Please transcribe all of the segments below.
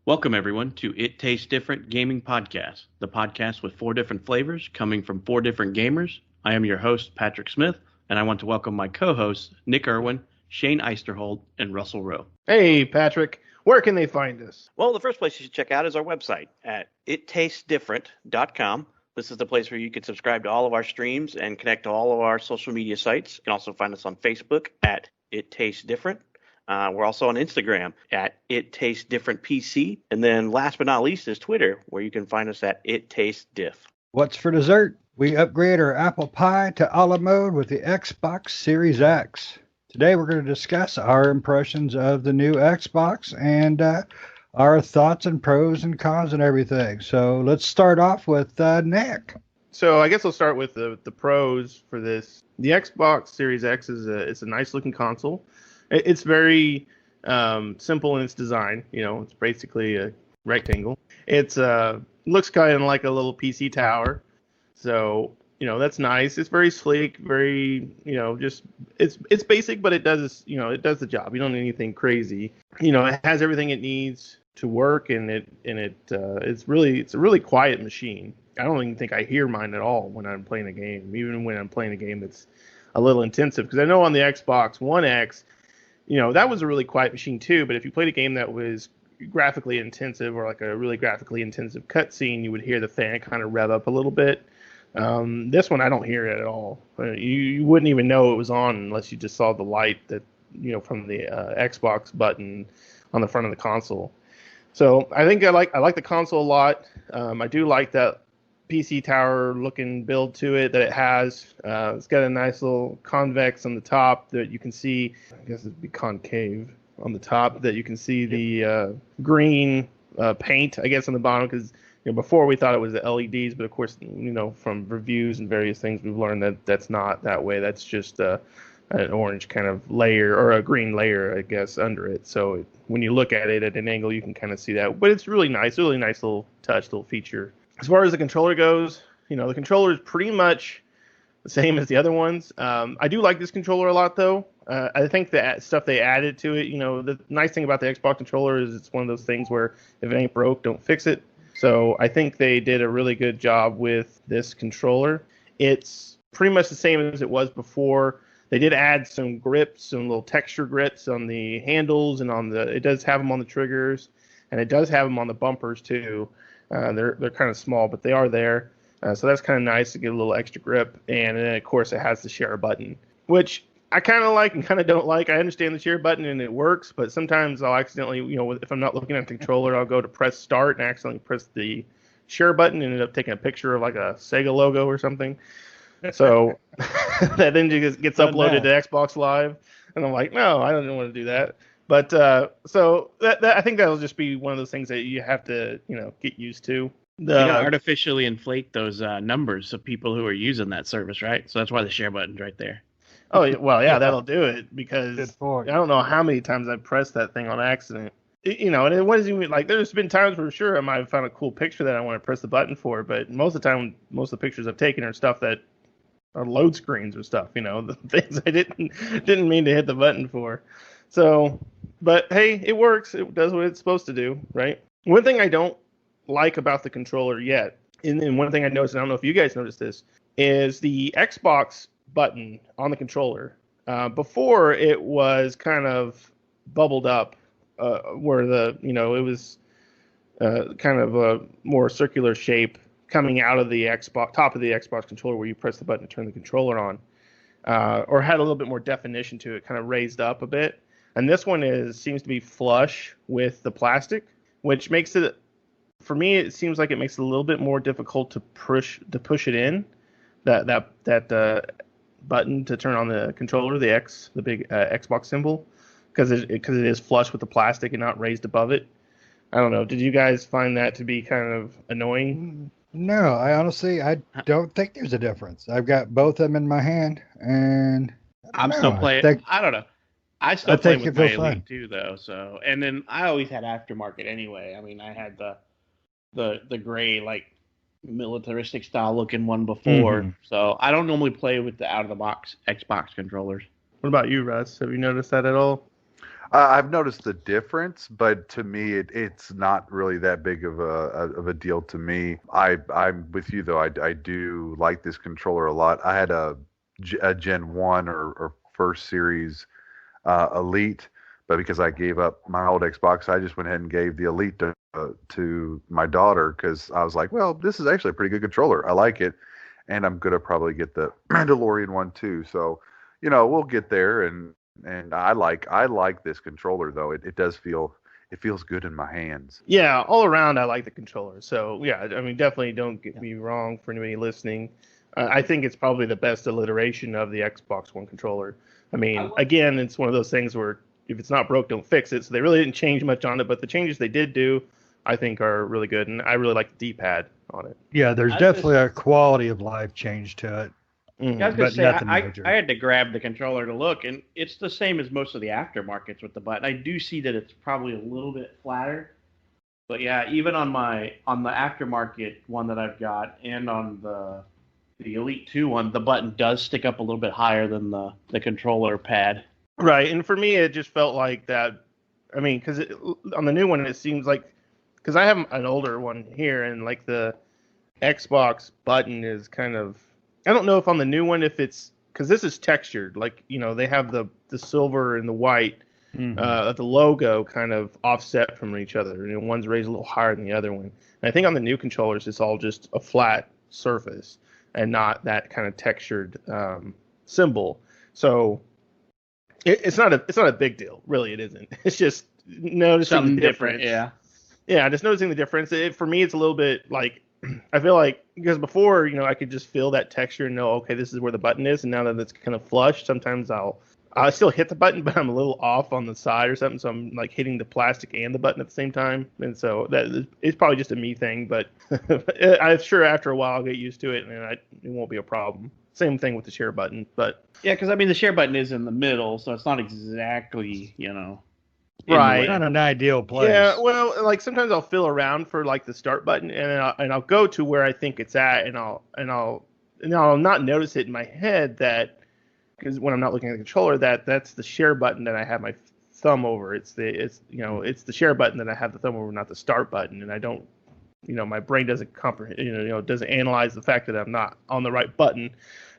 Welcome, everyone, to It Tastes Different Gaming Podcast, the podcast with 4 different flavors coming from 4 different gamers. I am your host, Patrick Smith, and I want to welcome my co-hosts, Nick Irwin, Shane Eisterhold, and Russell Rowe. Hey, Patrick, where can they find us? Well, the first place you should check out is our website at ittastes.different.com. This is the place where you can subscribe to all of our streams and connect to all of our social media sites. You can also find us on Facebook at It Tastes Different. We're also on Instagram at It Tastes Different PC. And then last but not least is Twitter, where you can find us at It Tastes Diff. What's for dessert? We upgrade our apple pie to a la mode with the Xbox Series X. Today we're going to discuss our impressions of the new Xbox and our thoughts and pros and cons and everything. So let's start off with Nick. So I guess I'll start with the pros for this. The Xbox Series X is a nice looking console. It's very simple in its design. You know, it's basically a rectangle. It looks kind of like a little PC tower. So, you know, that's nice. It's very sleek, very, you know, just it's basic, but it does the job. You don't need anything crazy. You know, it has everything it needs to work, and it's a really quiet machine. I don't even think I hear mine at all when I'm playing a game, even when I'm playing a game that's a little intensive. Because I know on the Xbox One X, you know, that was a really quiet machine too, but if you played a game that was graphically intensive or like a really graphically intensive cutscene, you would hear the fan kind of rev up a little bit. This one, I don't hear it at all. You wouldn't even know it was on unless you just saw the light that, you know, from the Xbox button on the front of the console. So I think I like the console a lot. I do like that PC tower looking build to it that it has. It's got a nice little convex on the top that you can see. I guess it'd be concave on the top that you can see the green paint, I guess, on the bottom, because you know, before we thought it was the LEDs, but of course, you know, from reviews and various things, we've learned that that's not that way. That's just an orange kind of layer, or a green layer, I guess, under it. So when you look at it at an angle, you can kind of see that. But it's really nice little touch, little feature. As far as the controller goes, you know, the controller is pretty much the same as the other ones. I do like this controller a lot, though. I think the stuff they added to it, you know, the nice thing about the Xbox controller is it's one of those things where if it ain't broke, don't fix it. So I think they did a really good job with this controller. It's pretty much the same as it was before. They did add some grips, some little texture grips on the handles, and it does have them on the triggers, and it does have them on the bumpers too. They're kind of small, but they are there. So that's kind of nice to get a little extra grip. And then, of course, it has the share button, which I kind of like and kind of don't like. I understand the share button and it works, but sometimes I'll accidentally, you know, if I'm not looking at the controller, I'll go to press start and accidentally press the share button and end up taking a picture of like a Sega logo or something. So that then just gets uploaded to Xbox Live. And I'm like, no, I don't want to do that. But so that I think that'll just be one of those things that you have to, you know, get used to. You gotta artificially inflate those numbers of people who are using that service, right? So that's why the share button's right there. Oh, well, yeah, that'll do it, because I don't know how many times I've pressed that thing on accident. You know, and it wasn't even like, there's been times where sure I might have found a cool picture that I want to press the button for, but most of the time, most of the pictures I've taken are stuff that are load screens or stuff, you know, the things I didn't mean to hit the button for. So, but hey, it works. It does what it's supposed to do, right? One thing I don't like about the controller yet, and one thing I noticed, and I don't know if you guys noticed this, is the Xbox button on the controller. Before, it was kind of bubbled up, where it was kind of a more circular shape coming out of the top of the Xbox controller, where you press the button to turn the controller on, or had a little bit more definition to it, kind of raised up a bit. And this one seems to be flush with the plastic, which makes it, for me, it seems like it makes it a little bit more difficult to push it in, that button to turn on the controller, the big Xbox symbol, because it is flush with the plastic and not raised above it. I don't know. Did you guys find that to be kind of annoying? No, I don't think there's a difference. I've got both of them in my hand, and I'm still playing. I don't know. I still play with my Elite too, though. So, and then I always had aftermarket anyway. I mean, I had the gray, like, militaristic style looking one before. Mm-hmm. So I don't normally play with the out of the box Xbox controllers. What about you, Russ? Have you noticed that at all? I've noticed the difference, but to me, it's not really that big of a deal to me. I'm with you though. I do like this controller a lot. I had a Gen One or first series Elite, but because I gave up my old Xbox, I just went ahead and gave the Elite to my daughter because I was like, well, this is actually a pretty good controller. I like it, and I'm gonna probably get the Mandalorian one too. So, we'll get there, and I like this controller though. It does it feels good in my hands. Yeah, all around, I like the controller. So yeah, I mean, definitely don't get me wrong for anybody listening. I think it's probably the best alliteration of the Xbox One controller. I mean, again, it's one of those things where if it's not broke, don't fix it. So they really didn't change much on it, but the changes they did do, I think, are really good, and I really like the D-pad on it. Yeah, there's definitely a quality of life change to it. I was going But to say, nothing I major. had to grab the controller to look, and it's the same as most of the aftermarkets with the button. I do see that it's probably a little bit flatter, but yeah, even on the aftermarket one that I've got, and on the Elite 2 one, the button does stick up a little bit higher than the controller pad. Right, and for me, it just felt like that. I mean, because on the new one, it seems like because I have an older one here, and like the Xbox button is kind of. I don't know if on the new one if it's because this is textured, like they have the silver and the white, the logo kind of offset from each other, and one's raised a little higher than the other one. And I think on the new controllers, it's all just a flat surface and not that kind of textured symbol. So. It's not a big deal, really. It isn't. It's just noticing Something the difference. different, Yeah, just noticing the difference. For me, it's a little bit like I feel like because before, I could just feel that texture and know, okay, this is where the button is. And now that it's kind of flush, sometimes I still hit the button, but I'm a little off on the side or something. So I'm like hitting the plastic and the button at the same time. And so it's probably just a me thing, but I'm sure after a while I'll get used to it and it won't be a problem. Same thing with the share button, but Yeah, because I mean the share button is in the middle, so it's not exactly right. Not an ideal place. Yeah, well, like sometimes I'll feel around for like the start button, and I'll go to where I think it's at, and I'll not notice it in my head that because when I'm not looking at the controller that's the share button that I have my thumb over. It's the share button that I have the thumb over, not the start button, and I don't. My brain doesn't comprehend, doesn't analyze the fact that I'm not on the right button,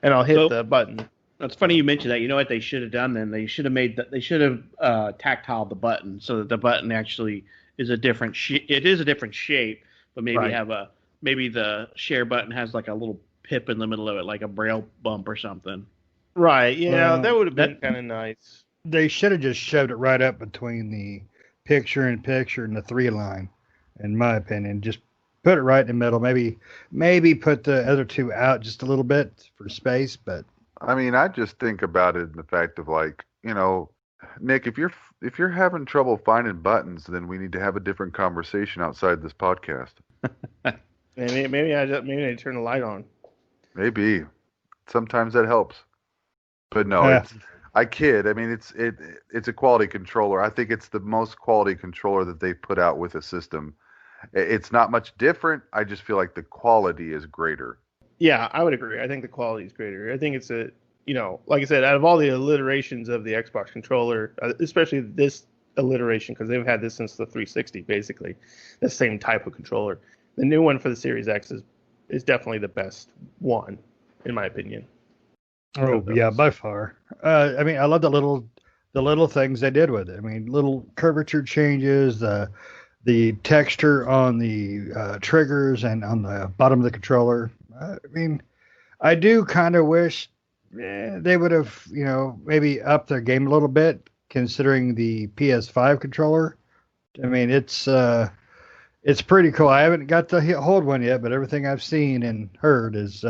and I'll hit the button. It's funny you mentioned that. You know what they should have done then? They should have tactile the button so that the button actually is a different it is a different shape, but maybe the share button has like a little pip in the middle of it, like a braille bump or something. Right. Yeah, that would have been kind of nice. They should have just shoved it right up between the picture-in-picture and the 3 line, in my opinion. Just put it right in the middle. Maybe put the other 2 out just a little bit for space, but I mean, I just think about it in the fact of like, Nick, if you're having trouble finding buttons, then we need to have a different conversation outside this podcast. maybe I turn the light on. Maybe. Sometimes that helps. But no, I kid. I mean, it's a quality controller. I think it's the most quality controller that they've put out with a system. It's not much different. I just feel like the quality is greater. Yeah, I would agree. I think the quality is greater. I think it's like I said, out of all the alliterations of the Xbox controller, especially this alliteration, because they've had this since the 360, basically, the same type of controller. The new one for the Series X is definitely the best one, in my opinion. Oh yeah, by far. I mean, I love the little things they did with it. I mean, little curvature changes, the texture on the triggers and on the bottom of the controller. I mean, I do kind of wish they would have, maybe upped their game a little bit, considering the PS5 controller. I mean, it's pretty cool. I haven't got to hold one yet, but everything I've seen and heard is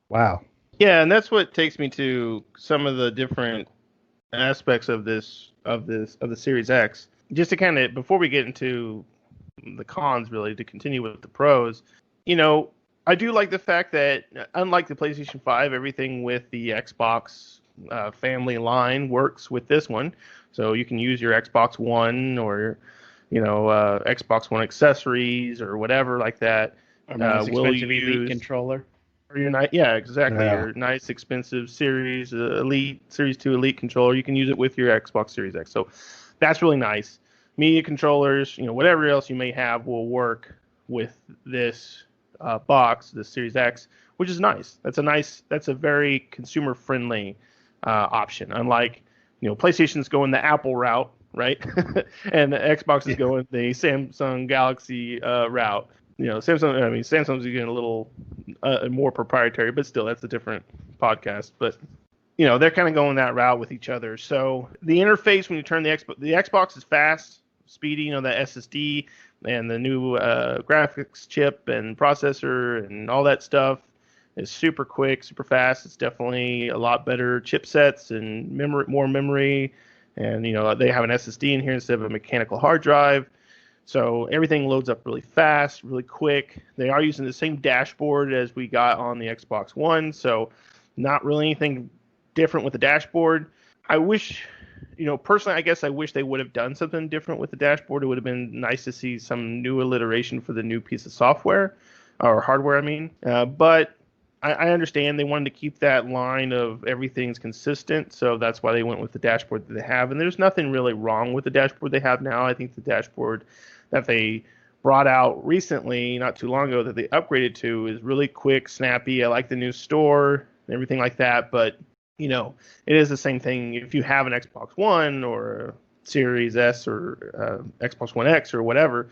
wow. Yeah, and that's what takes me to some of the different aspects of the Series X. Just to kind of before we get into the cons, really, to continue with the pros, I do like the fact that, unlike the PlayStation 5, everything with the Xbox family line works with this one. So you can use your Xbox One or, Xbox One accessories or whatever like that. Or nice expensive Elite controller. Or exactly. Yeah. Your nice expensive Series 2 Elite controller. You can use it with your Xbox Series X. So that's really nice. Media controllers, whatever else you may have will work with this box, the Series X, which is nice. That's a very consumer friendly option. Unlike, PlayStation's going the Apple route, right? And the Xbox is going the Samsung Galaxy route. Samsung's getting a little more proprietary, but still, that's a different podcast. But they're kind of going that route with each other. So the interface when you turn the Xbox is fast, speedy. The SSD and the new graphics chip and processor and all that stuff is super quick, super fast. It's definitely a lot better chipsets and more memory. And they have an SSD in here instead of a mechanical hard drive. So everything loads up really fast, really quick. They are using the same dashboard as we got on the Xbox One, so not really anything different with the dashboard. I wish, personally, I guess I wish they would have done something different with the dashboard. It would have been nice to see some new alliteration for the new piece of software, or hardware, I mean. But I understand they wanted to keep that line of everything's consistent, so that's why they went with the dashboard that they have. And there's nothing really wrong with the dashboard they have now. I think the dashboard that they brought out recently, not too long ago, that they upgraded to is really quick, snappy. I like the new store and everything like that, but it is the same thing if you have an Xbox One or a Series S or Xbox One X or whatever,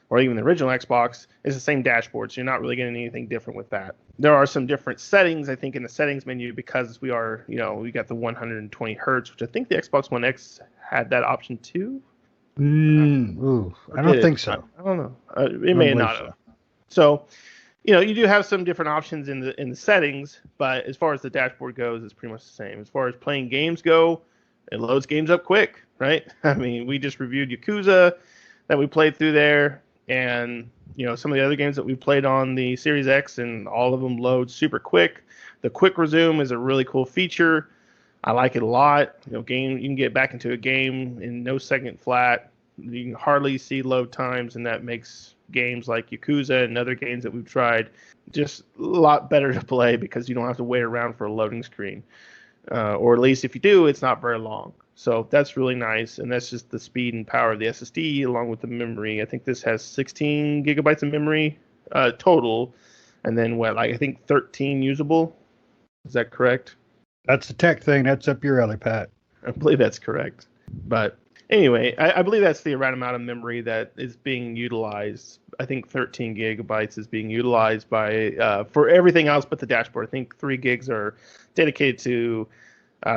or even the original Xbox, it's the same dashboard, so you're not really getting anything different with that. There are some different settings, I think, in the settings menu because we got the 120 hertz, which I think the Xbox One X had that option too. I don't think so. I don't know. It may not have. So, you do have some different options in the settings, but as far as the dashboard goes, it's pretty much the same. As far as playing games go, it loads games up quick, right? I mean, we just reviewed Yakuza that we played through there, and some of the other games that we played on the Series X, and all of them load super quick. The quick resume is a really cool feature. I like it a lot. You can get back into a game in no second flat. You can hardly see load times, and that makes games like Yakuza and other games that we've tried just a lot better to play because you don't have to wait around for a loading screen. Or at least if you do, it's not very long. So that's really nice, and that's just the speed and power of the SSD along with the memory. I think this has 16 gigabytes of memory total, and then I think 13 usable. Is that correct? That's a tech thing. That's up your alley, Pat. I believe that's correct. But anyway, I believe that's the right amount of memory that is being utilized. I think 13 gigabytes is being utilized by for everything else but the dashboard. I think 3 gigs are dedicated to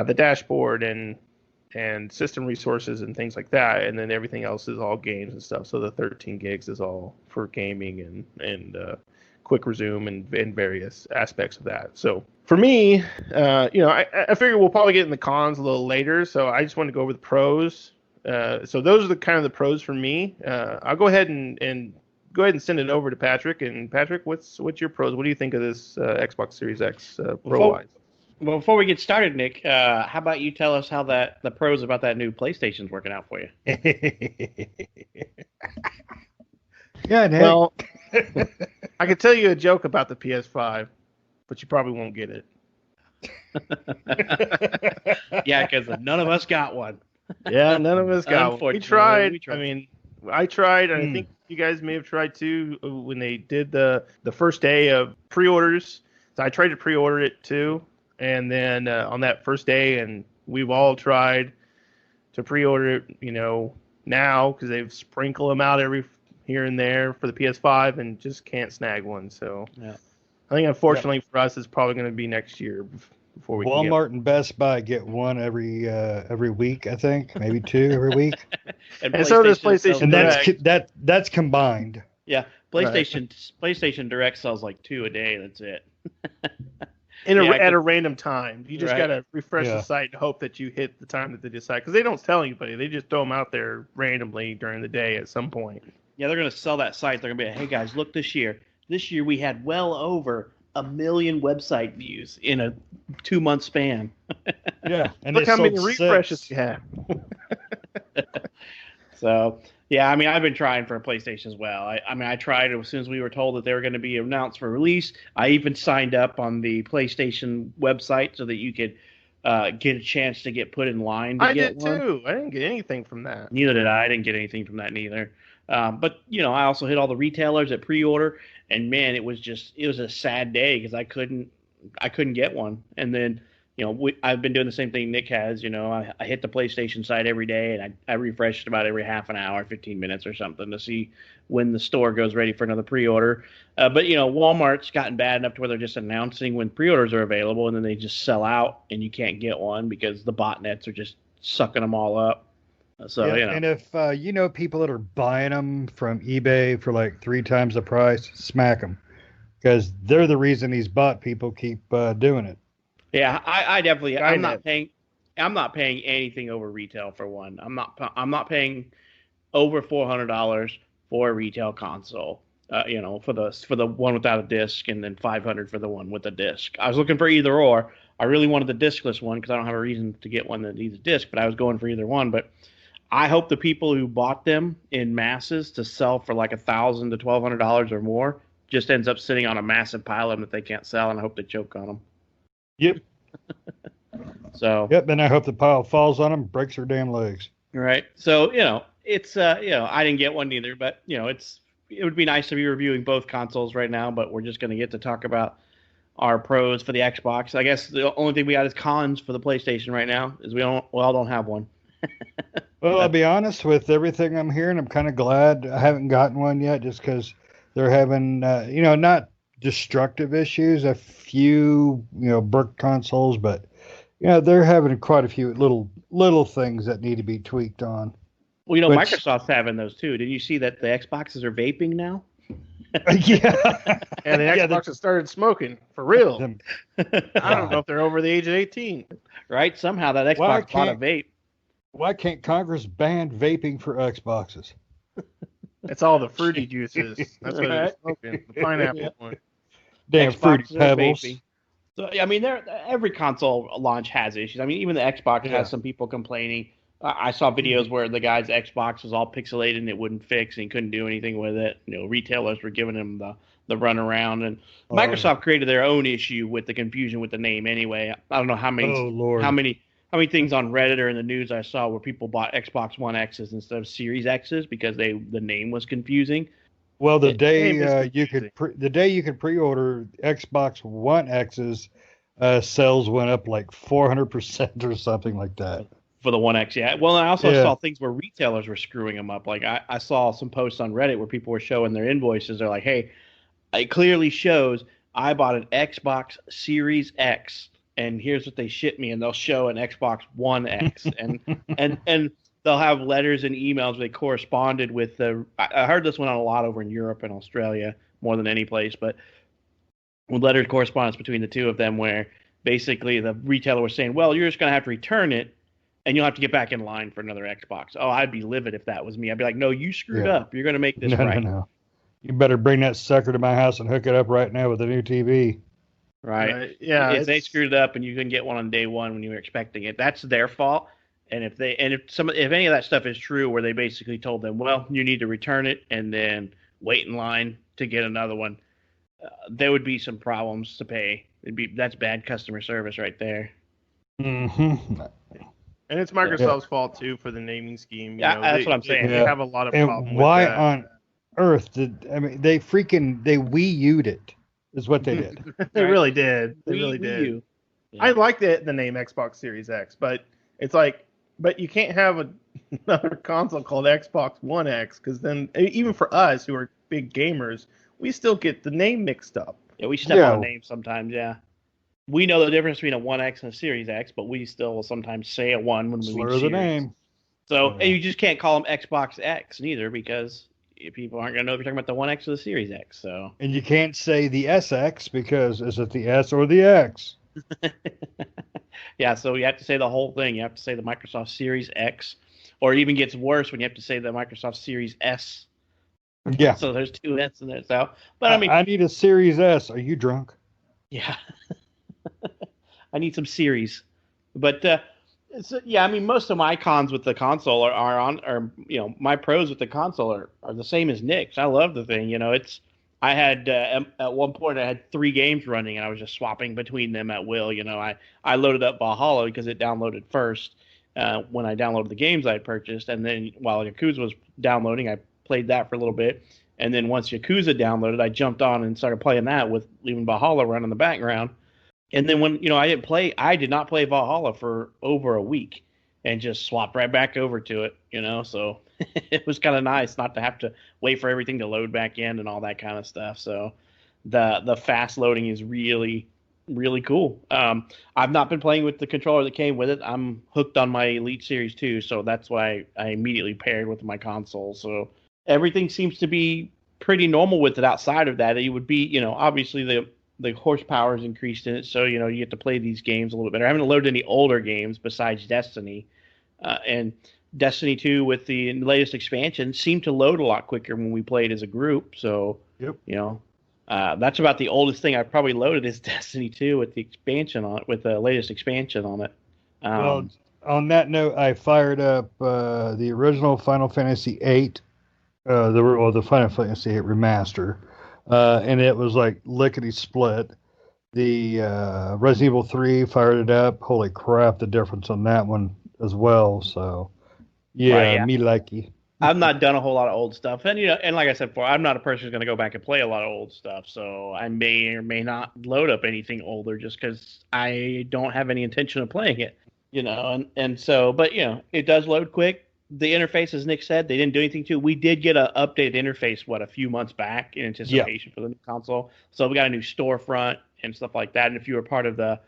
the dashboard and system resources and things like that, and then everything else is all games and stuff. So the 13 gigs is all for gaming and quick resume and various aspects of that. So for me, I figure we'll probably get in the cons a little later. So I just want to go over the pros. So those are the kind of the pros for me. I'll go ahead and send it over to Patrick. And Patrick, what's your pros? What do you think of this Xbox Series X Pro-wise? Well, before we get started, Nick, how about you tell us how the pros about that new PlayStation's working out for you? Yeah, Nick. Well, I could tell you a joke about the PS5, but you probably won't get it. Yeah, because none of us got one. Yeah, none of us got one. We tried. I mean, I tried, and I think you guys may have tried too when they did the first day of pre-orders. So I tried to pre-order it too, and then on that first day, and we've all tried to pre-order it, now because they've sprinkled them out every here and there for the PS5 and just can't snag one. So yeah. I think unfortunately for us, it's probably going to be next year before we Walmart and Best Buy get one every week, I think, maybe 2 every week. and so does PlayStation Direct. That's combined. Yeah, PlayStation Direct sells like 2 a day. That's it. At a random time. You just got to refresh the site and hope that you hit the time that they decide. Because they don't tell anybody. They just throw them out there randomly during the day at some point. Yeah, they're going to sell that site. They're going to be like, hey, guys, look this year. This year we had well over 1 million website views in a 2-month span. Yeah. And look how many refreshes you have. So, yeah, I mean, I've been trying for a PlayStation as well. I tried as soon as we were told that they were going to be announced for release. I even signed up on the PlayStation website so that you could get a chance to get put in line to I get did one. too. I didn't get anything from that. Neither did I. I didn't get anything from that neither. But I also hit all the retailers at pre-order, and man, it was a sad day because I couldn't get one. And then I've been doing the same thing Nick has. I hit the PlayStation site every day, and I refresh it about every half an hour, 15 minutes or something to see when the store goes ready for another pre-order. But Walmart's gotten bad enough to where they're just announcing when pre-orders are available, and then they just sell out, and you can't get one because the botnets are just sucking them all up. So And if people that are buying them from eBay for like 3 times the price, smack them, because they're the reason these bot people keep doing it. Yeah, I definitely. I'm not Skynet. paying. I'm not paying anything over retail for one. I'm not paying over $400 for a retail console. For the one without a disc, and then 500 for the one with a disc. I was looking for either or. I really wanted the discless one because I don't have a reason to get one that needs a disc, but I was going for either one. But I hope the people who bought them in masses to sell for like $1,000 to $1,200 or more just ends up sitting on a massive pile of them that they can't sell, and I hope they choke on them. Yep. So. Yep. Then I hope the pile falls on them, breaks their damn legs. Right. So it's I didn't get one either, but it would be nice to be reviewing both consoles right now. But we're just going to get to talk about our pros for the Xbox. I guess the only thing we got is cons for the PlayStation right now is we all don't have one. Well, I'll be honest, with everything I'm hearing, I'm kind of glad I haven't gotten one yet, just because they're having, not destructive issues, a few, brick consoles, but, they're having quite a few little things that need to be tweaked on. Well, Microsoft's having those too. Did you see that the Xboxes are vaping now? Yeah. And the Xbox has started smoking for real. I don't know if they're over the age of 18. Right? Somehow that Xbox bought a vape. Why can't Congress ban vaping for Xboxes? It's all the fruity juices. That's what it's smoking. The pineapple one. Damn fruity Xboxes are pebbles. vaping. So I mean, every console launch has issues. I mean, even the Xbox has some people complaining. I saw videos where the guy's Xbox was all pixelated and it wouldn't fix and he couldn't do anything with it. Retailers were giving him the runaround, and Microsoft created their own issue with the confusion with the name anyway. I don't know how many things on Reddit or in the news I saw where people bought Xbox One X's instead of Series X's because the name was confusing. Well, the day you could pre-order Xbox One X's, sales went up like 400% or something like that. For the One X, yeah. Well, I also saw things where retailers were screwing them up. Like I saw some posts on Reddit where people were showing their invoices. They're like, "Hey, it clearly shows I bought an Xbox Series X, and here's what they shipped me." And they'll show an Xbox One X, and they'll have letters and emails where they corresponded with the. I heard this went on a lot over in Europe and Australia more than any place, but with letter correspondence between the two of them, where basically the retailer was saying, "Well, you're just going to have to return it. And you'll have to get back in line for another Xbox." Oh, I'd be livid if that was me. I'd be like, "No, you screwed up. You're going to make this right." No. You better bring that sucker to my house and hook it up right now with a new TV. Right. Yeah. If they screwed it up and you couldn't get one on day one when you were expecting it, that's their fault. And if any of that stuff is true, where they basically told them, "Well, you need to return it and then wait in line to get another one," there would be some problems to pay. That's bad customer service right there. Mm-hmm. And it's Microsoft's fault too for the naming scheme. That's what I'm saying. They have a lot of problems with why that. on earth they Wii U'd it is what they did. They really did. They Wii really did. U. Yeah. I like the name Xbox Series X, but it's like, but you can't have another console called Xbox One X, because then even for us who are big gamers, we still get the name mixed up. Yeah, we step on names sometimes. Yeah. We know the difference between a 1X and a Series X, but we still will sometimes say a 1 when we mean Slur Series. the name. So, and you just can't call them Xbox X neither, because people aren't going to know if you're talking about the 1X or the Series X. So. And you can't say the SX because is it the S or the X? Yeah, so you have to say the whole thing. You have to say the Microsoft Series X, or it even gets worse when you have to say the Microsoft Series S. Yeah. So there's 2 S in there. So, but I mean, I need a Series S. Are you drunk? Yeah. I need some series. But I mean, most of my cons with the console are my pros with the console are the same as Nick's. I love the thing. I had at one point I had 3 games running, and I was just swapping between them at will. I loaded up Valhalla because it downloaded first when I downloaded the games I had purchased, and then while Yakuza was downloading, I played that for a little bit, and then once Yakuza downloaded, I jumped on and started playing that with leaving Valhalla running in the background. And then when I did not play Valhalla for over a week, and just swapped right back over to it. So it was kind of nice not to have to wait for everything to load back in and all that kind of stuff. So the fast loading is really really cool. I've not been playing with the controller that came with it. I'm hooked on my Elite Series 2, so that's why I immediately paired with my console. So everything seems to be pretty normal with it. Outside of that, it would be, obviously the horsepower is increased in it, so you get to play these games a little bit better. I haven't loaded any older games besides Destiny, and Destiny 2 with the latest expansion seemed to load a lot quicker when we played as a group. So, Yep. That's about the oldest thing I've probably loaded is Destiny 2 with the expansion on it, with the latest expansion on it. Well, on that note, I fired up the original Final Fantasy VIII, the Final Fantasy VIII remaster, and it was like lickety split. The Resident Evil 3 fired it up. Holy crap, the difference on that one as well. So, yeah, Right, yeah. me likey. I've not done a whole lot of old stuff, and and like I said before, I'm not a person who's going to go back and play a lot of old stuff. So I may or may not load up anything older just because I don't have any intention of playing it. And so, but it does load quick. The interface, as Nick said, they didn't do anything to. We did get an updated interface a few months back in anticipation for the new console. So we got a new storefront and stuff like that. And if you were part of the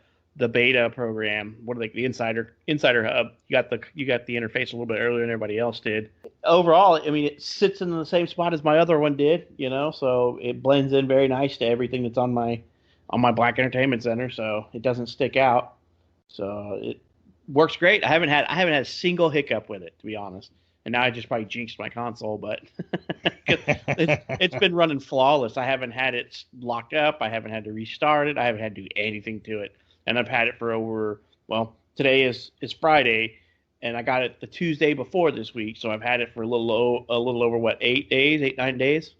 beta program, the insider hub, you got the interface a little bit earlier than everybody else did. Overall, I mean, it sits in the same spot as my other one did, so it blends in very nice to everything that's on my Black Entertainment Center, so it doesn't stick out. So it works great. I haven't had a single hiccup with it, to be honest. And now I just probably jinxed my console, but it's been running flawless. I haven't had it locked up. I haven't had to restart it. I haven't had to do anything to it. And I've had it for today is Friday, and I got it the Tuesday before this week, so I've had it for a little over 9 days,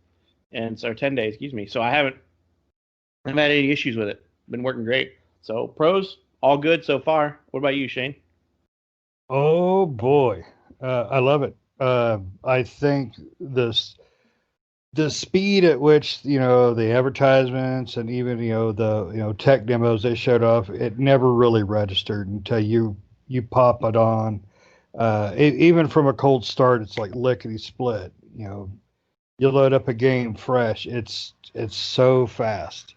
and so 10 days, excuse me. So I haven't had any issues with it. Been working great. So pros, all good so far. What about you, Shane? Oh boy, I love it. I think the speed at which the advertisements and even the tech demos they showed off, it never really registered until you pop it on. Even from a cold start, it's like lickety split. You load up a game fresh. It's so fast.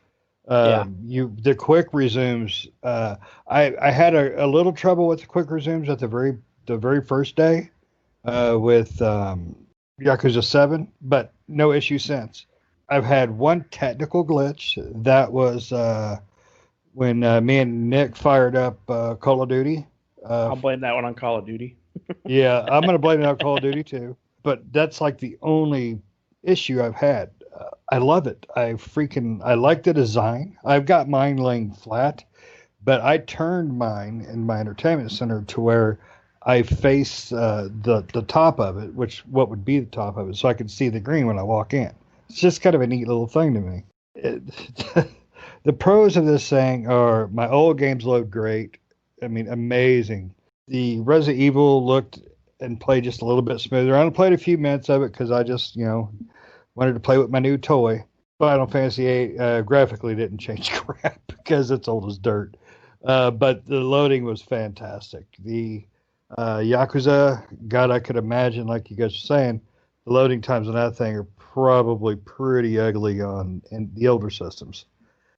Yeah. The quick resumes. I had a little trouble with the quick resumes at the very first day with Yakuza 7, but no issue since. I've had one technical glitch. That was when me and Nick fired up Call of Duty. I'll blame that one on Call of Duty. Yeah, I'm going to blame it on Call of Duty too. But that's like the only issue I've had. I love it. I like the design. I've got mine laying flat, but I turned mine in my entertainment center to where I face the top of it, what would be the top of it, so I can see the green when I walk in. It's just kind of a neat little thing to me. The pros of this thing are my old games load great. I mean, amazing. The Resident Evil looked and played just a little bit smoother. I only played a few minutes of it because I just, wanted to play with my new toy. Final Fantasy VIII graphically didn't change crap because it's old as dirt. But the loading was fantastic. The Yakuza, God, I could imagine, like you guys are saying, the loading times on that thing are probably pretty ugly in the older systems.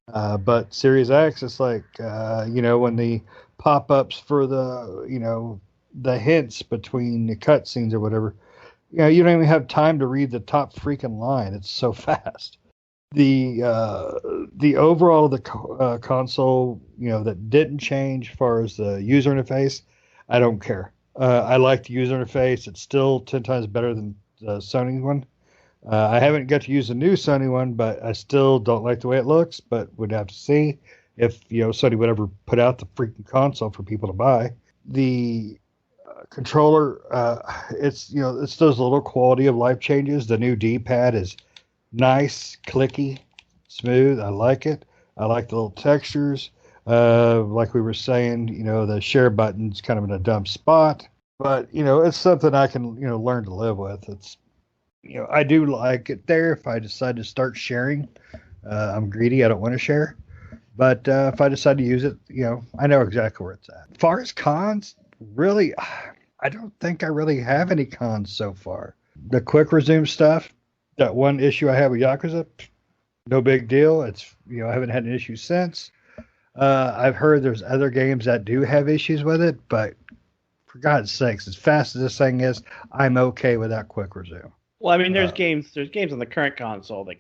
But Series X, it's like, when the pop-ups for the hints between the cutscenes or whatever, you don't even have time to read the top freaking line. It's so fast. The overall of the console, that didn't change as far as the user interface, I don't care. I like the user interface. It's still 10 times better than the Sony one. I haven't got to use the new Sony one, but I still don't like the way it looks, but would have to see if, Sony would ever put out the freaking console for people to buy. The controller, it's those little quality of life changes. The new D-pad is nice, clicky, smooth. I like it. I like the little textures. Like we were saying, the share button's kind of in a dumb spot, but it's something I can learn to live with. It's I do like it there. If I decide to start sharing, I'm greedy. I don't want to share. But if I decide to use it, I know exactly where it's at. As far as cons, really, I don't think I really have any cons so far. The quick resume stuff, that one issue I have with Yakuza, no big deal. It's, I haven't had an issue since. I've heard there's other games that do have issues with it, but for God's sakes, as fast as this thing is, I'm okay with that quick resume. Well, I mean, there's games on the current console that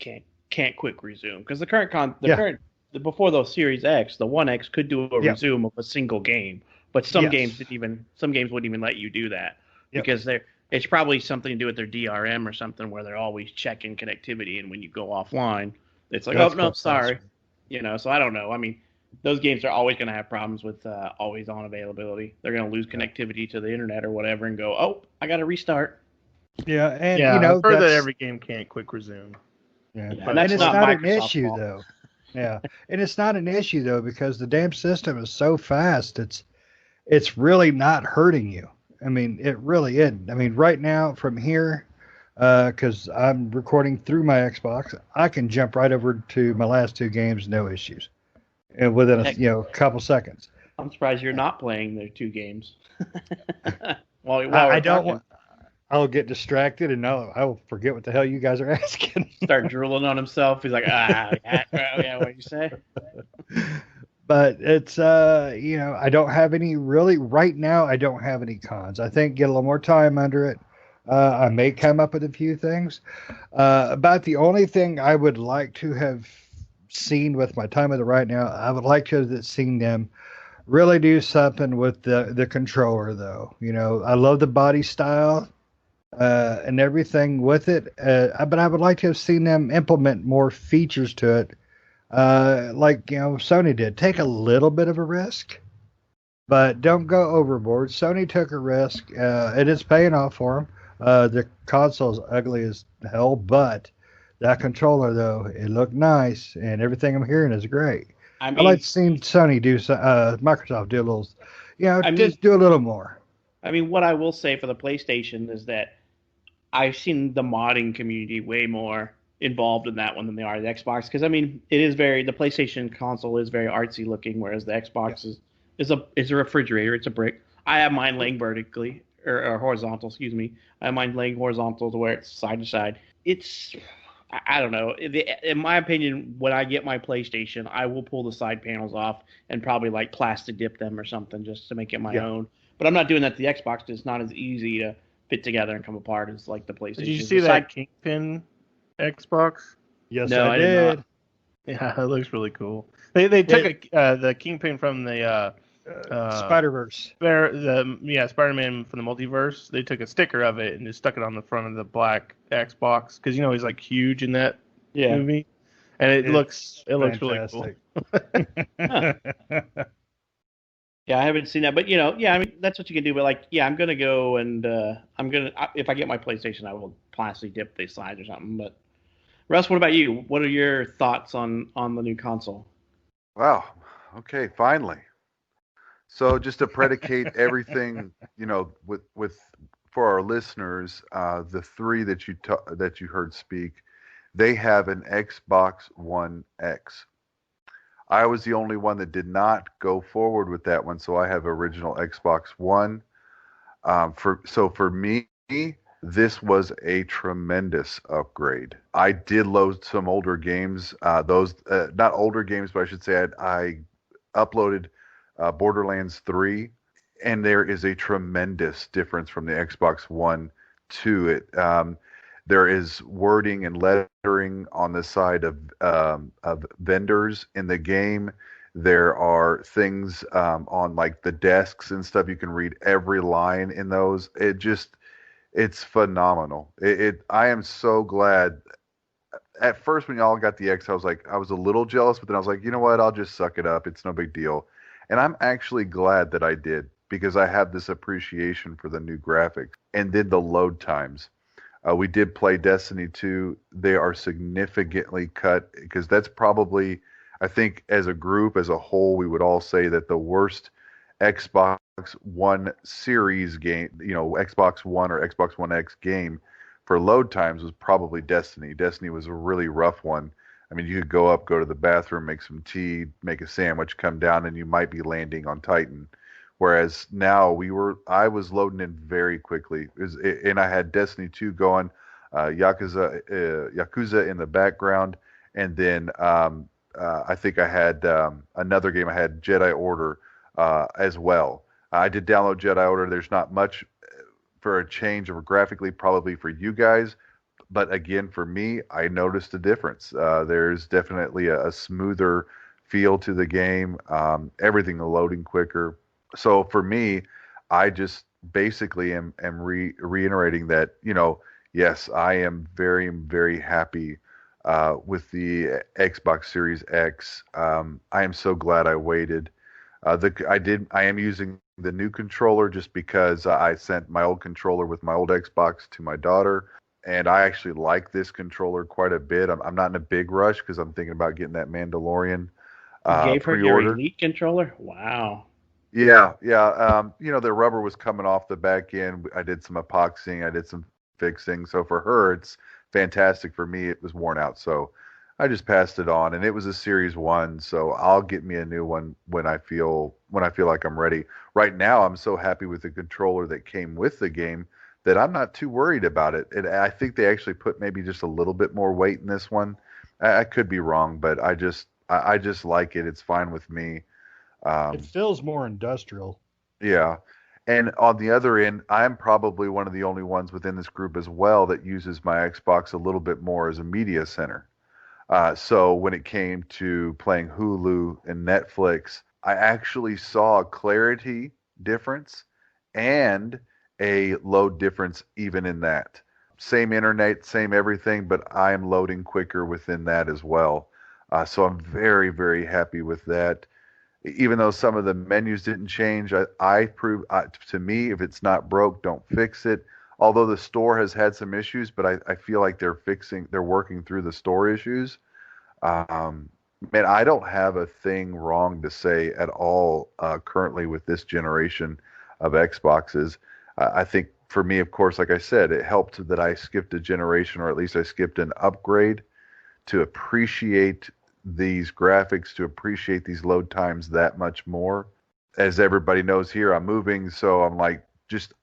can't quick resume because the current before the Series X, the One X could do a resume of a single game, but some games wouldn't even let you do that because it's probably something to do with their DRM or something where they're always checking connectivity, and when you go offline, it's like, oh no, sorry, So I don't know. I mean, those games are always going to have problems with always on availability. They're going to lose connectivity to the internet or whatever, and go, oh, I got to restart. Yeah, and I've heard that every game can't quick resume. Yeah, and that's it's not an issue fault. though. Yeah, and it's not an issue though because the damn system is so fast. It's really not hurting you. I mean, it really isn't. I mean, right now from here, because I'm recording through my Xbox, I can jump right over to my last two games, no issues, and within a couple seconds. I'm surprised you're not playing the two games. I don't want. I'll get distracted and I'll forget what the hell you guys are asking. Start drooling on himself. He's like, yeah, what you say? But it's, I don't have any really, right now, I don't have any cons. I think get a little more time under it. I may come up with a few things. About the only thing I would like to have seen with my time with it right now, I would like to have seen them really do something with the controller, though. I love the body style. And everything with it. But I would like to have seen them implement more features to it. Like, Sony did. Take a little bit of a risk, but don't go overboard. Sony took a risk. It is paying off for them. The console's ugly as hell, but that controller, though, it looked nice, and everything I'm hearing is great. I like to see Sony do, Microsoft do a little, just do a little more. I mean, what I will say for the PlayStation is that I've seen the modding community way more involved in that one than they are the Xbox. Because I mean, the PlayStation console is very artsy looking, whereas the Xbox is a refrigerator. It's a brick. I have mine laying vertically or horizontal. Excuse me. I have mine laying horizontal to where it's side to side. I don't know. In my opinion, when I get my PlayStation, I will pull the side panels off and probably like plastic dip them or something just to make it my own. But I'm not doing that to the Xbox because it's not as easy to fit together and come apart as like the PlayStation. Did you see that Kingpin Xbox? Yes, no, I did. Not. Yeah, it looks really cool. They took the Kingpin from the Spider-Verse. Spider-Man from the multiverse. They took a sticker of it and just stuck it on the front of the black Xbox because he's like huge in that movie, and it looks really cool. Yeah, I haven't seen that, but I mean that's what you can do. But like, I'm gonna go and if I get my PlayStation, I will plastic dip the sides or something. But Russ, what about you? What are your thoughts on the new console? Wow. Okay, finally. So just to predicate everything, with for our listeners, the three that you heard speak, they have an Xbox One X. I was the only one that did not go forward with that one, so I have original Xbox One. For me, this was a tremendous upgrade. I did load some older games. Those not older games, but I should say I uploaded Borderlands 3, and there is a tremendous difference from the Xbox One to it. There is wording and lettering on the side of vendors in the game. There are things on like the desks and stuff. You can read every line in those. It's phenomenal. I am so glad. At first, when y'all got the X, I was a little jealous, but then I was like, you know what? I'll just suck it up. It's no big deal. And I'm actually glad that I did because I have this appreciation for the new graphics and then the load times. We did play Destiny 2. They are significantly cut because that's probably, I think, as a group, as a whole, we would all say that the worst Xbox One series game, Xbox One or Xbox One X game for load times was probably Destiny. Destiny was a really rough one. I mean, you could go up, go to the bathroom, make some tea, make a sandwich, come down, and you might be landing on Titan. Whereas now I was loading in very quickly, and I had Destiny 2 going, Yakuza in the background, and then I think I had another game. I had Jedi Order as well. I did download Jedi Order. There's not much for a change of graphically, probably for you guys, but again, for me, I noticed a difference. There's definitely a smoother feel to the game. Everything loading quicker. So for me, I just basically am reiterating that, yes, I am very, very happy with the Xbox Series X. I am so glad I waited. I am using the new controller just because I sent my old controller with my old Xbox to my daughter, and I actually like this controller quite a bit. I'm not in a big rush because I'm thinking about getting that Mandalorian You gave her your pre-ordered. Elite controller? Wow. Yeah, yeah. The rubber was coming off the back end. I did some epoxying, I did some fixing. So for her, it's fantastic. For me, it was worn out. So I just passed it on, and it was a Series One. So I'll get me a new one when I feel like I'm ready. Right now, I'm so happy with the controller that came with the game that I'm not too worried about it. And I think they actually put maybe just a little bit more weight in this one. I could be wrong, but I just like it. It's fine with me. It Um, feels more industrial. yeah. And on the other end, I'm probably one of the only ones within this group as well that uses my Xbox a little bit more as a media center. So when it came to playing Hulu and Netflix, I actually saw a clarity difference and a load difference even in that. Same internet, same everything, but I am loading quicker within that as well. So I'm very, very happy with that. Even though some of the menus didn't change, I prove to me, if it's not broke, don't fix it. Although the store has had some issues, but I feel like they're working through the store issues. Um, Man, I don't have a thing wrong to say at all currently with this generation of Xboxes. I think for me, of course, like I said, it helped that I skipped a generation, or at least I skipped an upgrade to appreciate these graphics, to appreciate these load times that much more. As everybody knows here, I'm moving, so I'm like,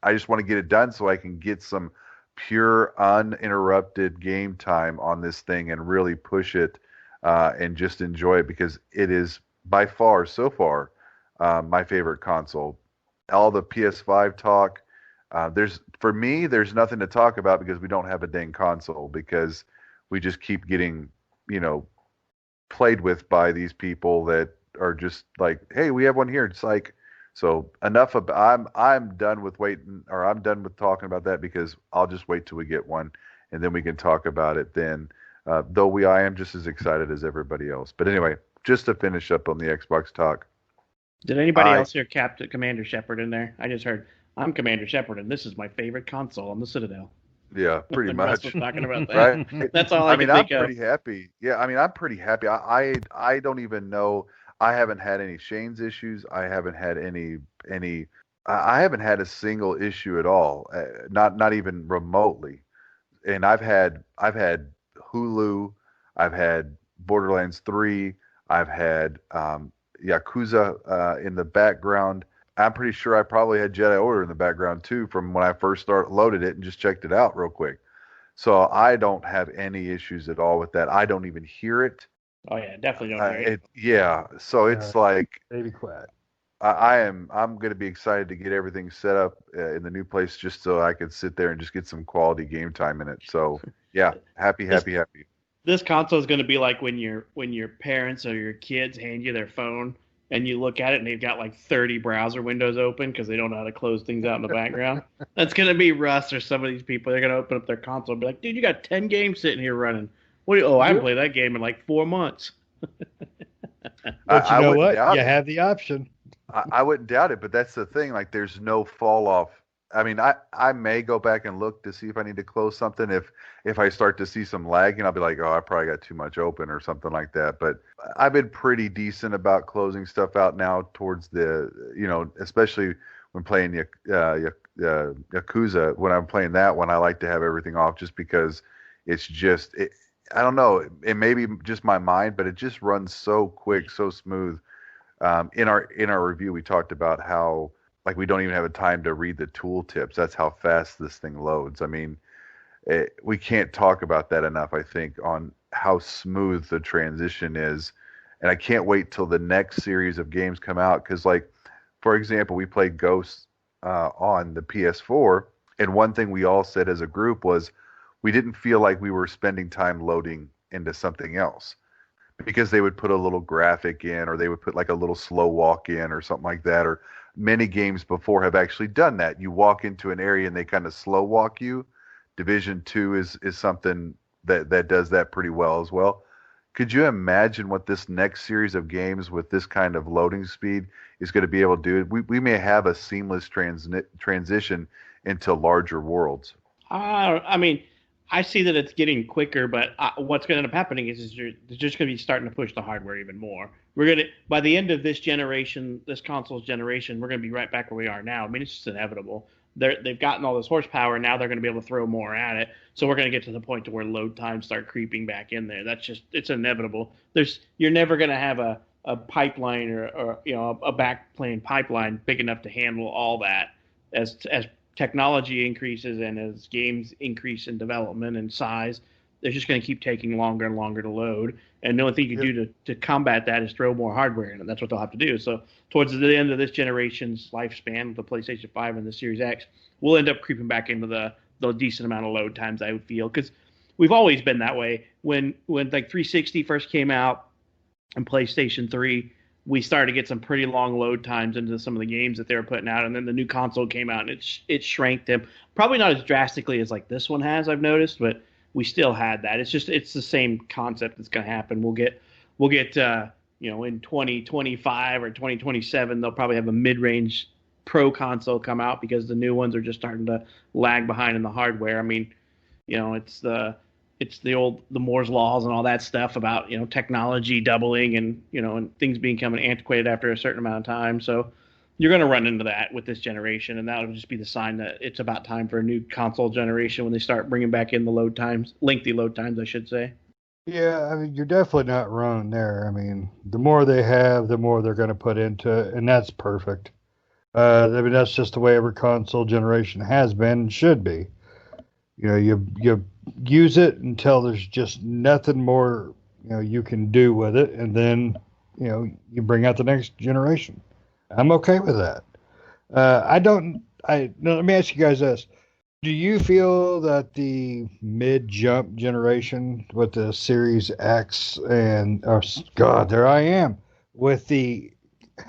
I just want to get it done so I can get some pure, uninterrupted game time on this thing and really push it and just enjoy it because it is by far, so far, my favorite console. All the PS5 talk, for me, there's nothing to talk about because we don't have a dang console because we just keep getting, you know, played with by these people that are just like, hey, we have one here. It's like, so enough of I'm done with waiting, or I'm done with talking about that because I'll just wait till we get one and then we can talk about it then. Though I am just as excited as everybody else. But anyway, just to finish up on the Xbox talk, Did anybody I else hear Captain Commander Shepard in there? I just heard, I'm Commander Shepard, and this is my favorite console on the Citadel. yeah, pretty And Russ much. was talking about Right? that. That's all I I can mean, I'm think of. pretty happy. Yeah, I mean, I'm pretty happy. I don't even know. I haven't had any Shane's issues. I haven't had any. I haven't had a single issue at all. Not even remotely. And I've had Hulu. I've had Borderlands 3. I've had Yakuza in the background. I'm pretty sure I probably had Jedi Order in the background too from when I first loaded it and just checked it out real quick. So I don't have any issues at all with that. I don't even hear it. Oh, yeah, definitely don't hear it. Yeah. So it's like Baby quiet. I'm going to be excited to get everything set up in the new place just so I could sit there and just get some quality game time in it. So yeah, happy. This console is going to be like when your parents or your kids hand you their phone and you look at it and they've got like 30 browser windows open because they don't know how to close things out in the background. That's going to be Russ or some of these people. They're going to open up their console and be like, dude, you got 10 games sitting here running. I haven't played that game in like 4 months. But you I know wouldn't what? doubt You it. have the option. I wouldn't doubt it, but that's the thing. Like, there's no fall off I mean, I may go back and look to see if I need to close something if I start to see some lag, and I'll be like, oh, I probably got too much open or something like that. But I've been pretty decent about closing stuff out now towards the, especially when playing Yakuza. When I'm playing that one, I like to have everything off just because it's just, I don't know, it may be just my mind, but it just runs so quick, so smooth. In our review, we talked about how like we don't even have a time to read the tool tips. That's how fast this thing loads. I mean, we can't talk about that enough. I think on how smooth the transition is, and I can't wait till the next series of games come out. Because, like, for example, we played Ghosts on the PS4, and one thing we all said as a group was we didn't feel like we were spending time loading into something else because they would put a little graphic in or they would put like a little slow walk in or something like that. Or many games before have actually done that. You walk into an area and they kind of slow walk you. Division 2 is something that does that pretty well as well. Could you imagine what this next series of games with this kind of loading speed is going to be able to do? We may have a seamless transition into larger worlds. I mean, I see that it's getting quicker, but what's going to end up happening is they're just going to be starting to push the hardware even more. We're going to, by the end of this generation, this console's generation, we're going to be right back where we are now. I mean, it's just inevitable. They've gotten all this horsepower, now they're going to be able to throw more at it. So we're going to get to the point to where load times start creeping back in there. That's just, it's inevitable. You're never going to have a pipeline or a backplane pipeline big enough to handle all that as technology increases and as games increase in development and size, they're just going to keep taking longer and longer to load. And the only thing you can do to combat that is throw more hardware in it. That's what they'll have to do. So towards the end of this generation's lifespan, the PlayStation 5 and the Series X, we'll end up creeping back into the decent amount of load times, I would feel. Because we've always been that way. When like 360 first came out and PlayStation 3, we started to get some pretty long load times into some of the games that they were putting out, and then the new console came out and it shrank them. Probably not as drastically as like this one has, I've noticed, but we still had that. It's the same concept that's going to happen. We'll get in 2025 or 2027, they'll probably have a mid-range pro console come out because the new ones are just starting to lag behind in the hardware. I mean, it's the Moore's laws and all that stuff about, technology doubling and, and things becoming antiquated after a certain amount of time. So you're going to run into that with this generation, and that'll just be the sign that it's about time for a new console generation when they start bringing back in the load times, lengthy load times, I should say. Yeah, I mean, you're definitely not wrong there. I mean, the more they have, the more they're going to put into it, and that's perfect. I mean, that's just the way every console generation has been and should be. You use it until there's just nothing more, you can do with it, and then, you bring out the next generation. I'm okay with that. Let me ask you guys this. Do you feel that the mid-jump generation with the Series X God, there I am, with the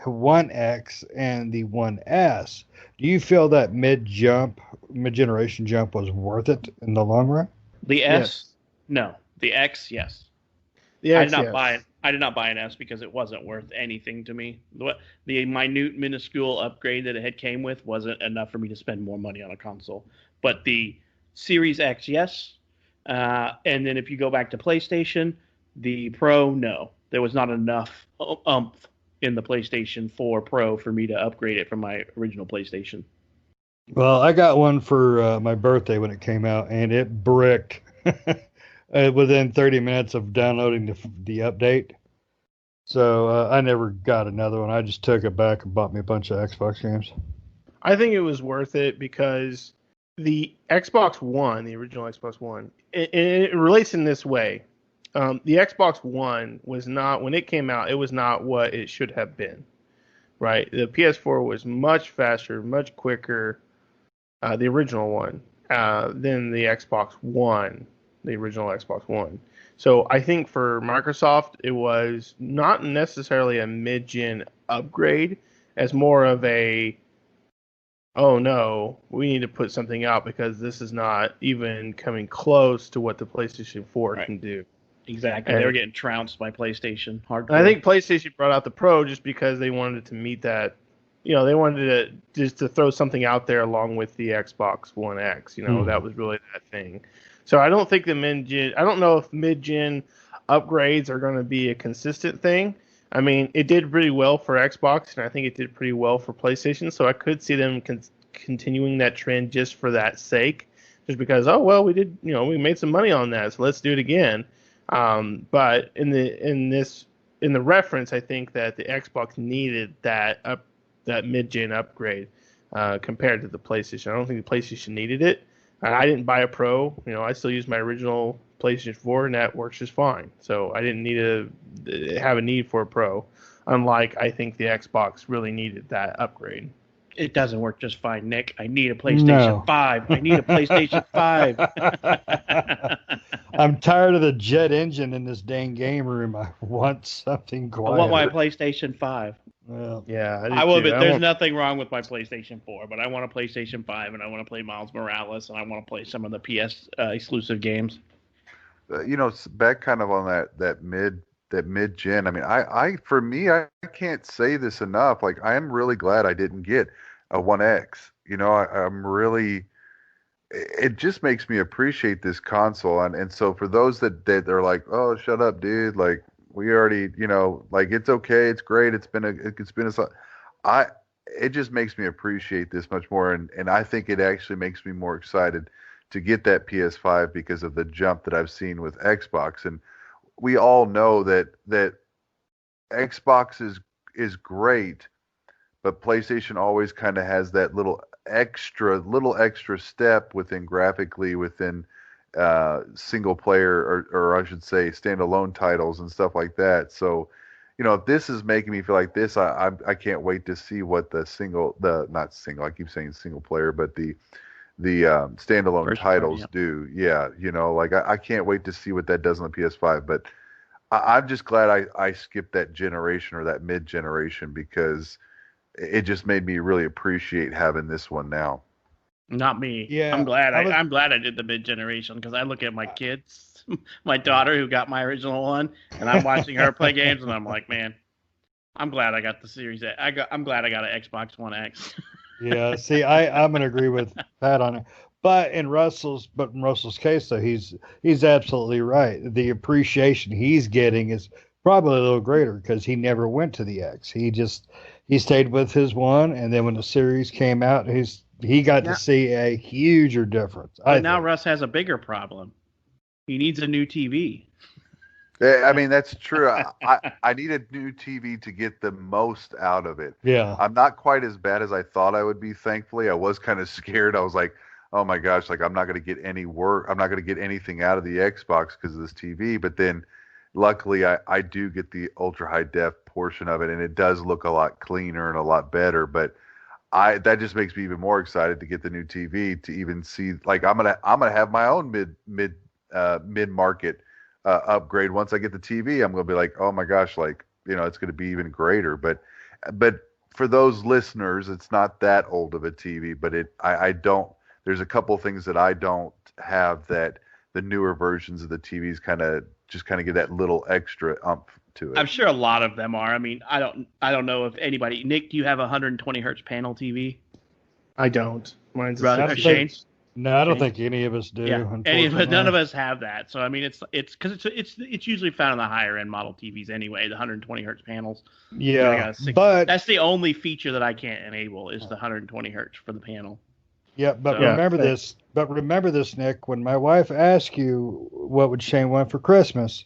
1X and the 1S, do you feel that mid-generation jump was worth it in the long run? The S, yes. No. The X, yes. The X, I did not buy an S because it wasn't worth anything to me. The minute, minuscule upgrade that it came with wasn't enough for me to spend more money on a console. But the Series X, yes. And then if you go back to PlayStation, the Pro, no. There was not enough oomph in the PlayStation 4 Pro for me to upgrade it from my original PlayStation. Well, I got one for my birthday when it came out, and it bricked within 30 minutes of downloading the update. So I never got another one. I just took it back and bought me a bunch of Xbox games. I think it was worth it because the Xbox One, the original Xbox One, it relates in this way. The Xbox One was not, when it came out, it was not what it should have been, right? The PS4 was much faster, much quicker, the original one, than the Xbox One, the original Xbox One. So I think for Microsoft, it was not necessarily a mid-gen upgrade, as more of a, oh no, we need to put something out because this is not even coming close to what the PlayStation 4 can do. Exactly. They were getting trounced by PlayStation hardcore. I think PlayStation brought out the Pro just because they wanted to meet that they wanted to just to throw something out there along with the Xbox One X. That was really that thing. So I don't think I don't know if mid-gen upgrades are going to be a consistent thing. I mean, it did really well for Xbox, and I think it did pretty well for PlayStation. So I could see them continuing that trend just for that sake, just because we did we made some money on that, so let's do it again. But in the reference, I think that the Xbox needed that mid-gen upgrade compared to the PlayStation. I don't think the PlayStation needed it. And I didn't buy a Pro. I still use my original PlayStation 4, and that works just fine. So I didn't have a need for a Pro. Unlike, I think the Xbox really needed that upgrade. It doesn't work just fine, Nick. I need a PlayStation 5. I need a PlayStation 5. I'm tired of the jet engine in this dang game room. I want something quiet. I want my PlayStation 5. Well, yeah, I will admit there's nothing wrong with my PlayStation 4, but I want a PlayStation 5, and I want to play Miles Morales, and I want to play some of the PS exclusive games. Back kind of on that mid-gen. I mean, for me, I can't say this enough. Like, I am really glad I didn't get a One X. I'm really. It just makes me appreciate this console, and so for those that they're like, oh, shut up, dude. Like, we already, like, it's okay, it's great. It just makes me appreciate this much more, and I think it actually makes me more excited to get that PS5 because of the jump that I've seen with Xbox. And we all know that Xbox is great, but PlayStation always kind of has that little extra step graphically within single player or I should say standalone titles and stuff like that. So, if this is making me feel like this, I can't wait to see what I keep saying single player, but the standalone First titles part, do. Yeah, like I can't wait to see what that does on the PS5. But I'm just glad I skipped that generation or that mid-generation because it just made me really appreciate having this one now. Not me. Yeah, I'm glad I did the mid-generation because I look at my kids, my daughter who got my original one, and I'm watching her play games, and I'm like, man, I'm glad I got the Series X. I'm glad I got an Xbox One X. Yeah, see, I'm gonna agree with Pat on it. But in Russell's case, though, he's absolutely right. The appreciation he's getting is probably a little greater because he never went to the X. He stayed with his one, and then when the series came out, he got to see a huger difference. But now Russ has a bigger problem. He needs a new TV. Yeah, I mean, that's true. I need a new TV to get the most out of it. Yeah. I'm not quite as bad as I thought I would be, thankfully. I was kind of scared. I was like, oh my gosh, like I'm not going to get any work. I'm not going to get anything out of the Xbox because of this TV. But then luckily I do get the ultra high def portion of it, and it does look a lot cleaner and a lot better. But that just makes me even more excited to get the new TV to even see, like, I'm gonna have my own mid market upgrade. Once I get the TV, I'm gonna be like, oh my gosh, like, it's gonna be even greater. But for those listeners, it's not that old of a TV, but I don't. There's a couple things that I don't have that the newer versions of the TVs kind of get that little extra umph to it. I'm sure a lot of them are. I mean, I don't know if anybody. Nick, do you have a 120 hertz panel TV? I don't. Mine's Shane? No, I don't think any of us do. Yeah, none of us have that. So I mean, it's because it's usually found in the higher end model TVs anyway. The 120 hertz panels. Yeah, but that's the only feature that I can't enable is the 120 hertz for the panel. Yeah, but remember this. But remember this, Nick. When my wife asks you what would Shane want for Christmas,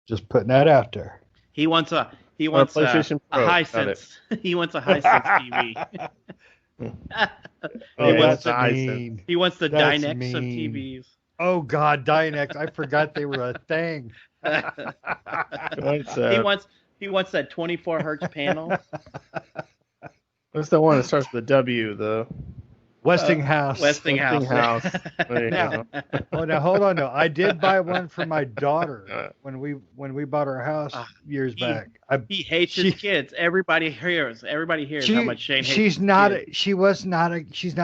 just putting that out there. He wants a PlayStation Pro. A Hisense. He wants a Hisense TV. He wants the Dynex of TVs. Oh God, Dynex! I forgot they were a thing. He wants that 24 hertz panel. What's the one that starts with a W? The Westinghouse. Westinghouse. Now, hold on. No, I did buy one for my daughter when we bought our house years back. He hates his kids. Everybody hears how much Shane hates. She's not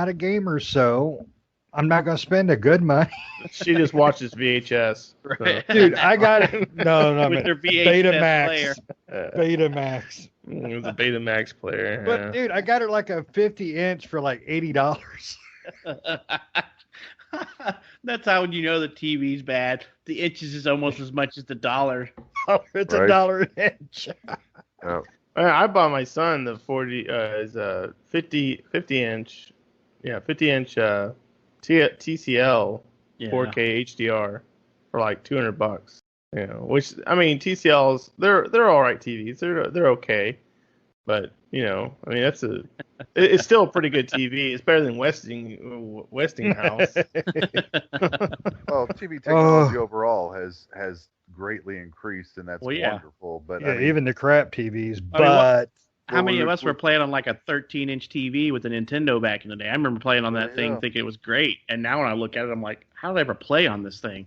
a gamer, so I'm not going to spend a good money. She just watches VHS. So. Dude, I got it. No, with their VHS player. Betamax. It was a Betamax player. But Yeah. dude, I got her like a 50-inch for like $80. That's how you know the TV's bad. The inches is almost as much as the dollar. It's Right. $1 an inch. Yeah. I bought my son the 40 is a 50-inch, yeah, 50-inch TCL Yeah. 4K HDR for like $200. You know, which I mean TCLs they're all right TVs. They're okay, but you know, I mean it's still a pretty good TV. It's better than Westinghouse. Well, TV technology overall has greatly increased, and that's Well, yeah. wonderful. But Yeah, I mean, even the crap TVs. I mean, But How Well, many we of were- us were playing on like a 13-inch TV with a Nintendo back in the day? I remember playing on that thing Yeah. thinking it was great. And now when I look at it, I'm like, how did I ever play on this thing?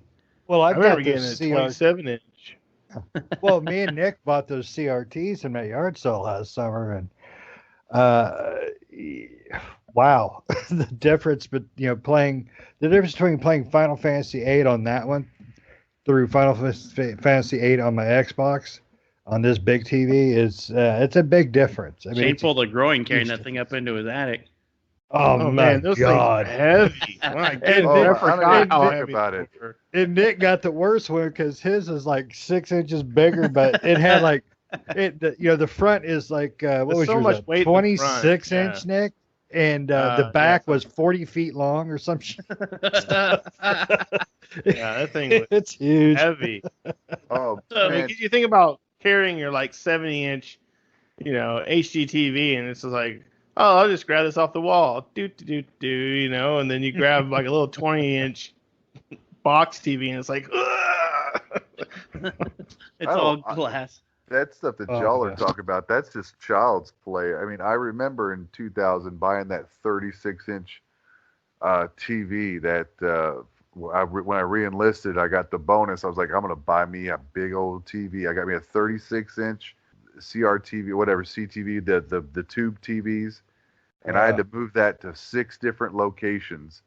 well, I I've remember got getting this a CRT. 27-inch. Well, me and Nick bought those CRTs in that yard sale last summer, and uh, wow, the difference. But playing the difference between playing Final Fantasy VIII on that one through Final Fantasy VIII on my Xbox on this big TV is it's a big difference. I mean, Shameful the groin carrying huge that thing up into his attic. oh Oh my man, those god. things are heavy. My goodness, And Oh, I Nick- forgot I don't how even heavy think about they it. were. And Nick got the worst one because his is like 6 inches bigger, but it had like the front is like what There's was so yours? much a weight in the front, 26 yeah. inch, Nick, and the Yeah, back was 40 feet long or some shit. Yeah, that thing was It's huge. heavy. oh I mean, man, 'cause you think about carrying your like 70-inch, HDTV, and it's just like, oh, I'll just grab this off the wall, and then you grab like a little 20-inch box TV, and it's like, ugh! It's I all don't- I- glass. that stuff that Oh, y'all are yeah. talking about, that's just child's play. I mean, I remember in 2000 buying that 36-inch TV that when I re-enlisted, I got the bonus. I was like, I'm gonna buy me a big old TV. I got me a 36-inch CRTV, whatever CTV, the tube TVs, and I had to move that to 6 different locations.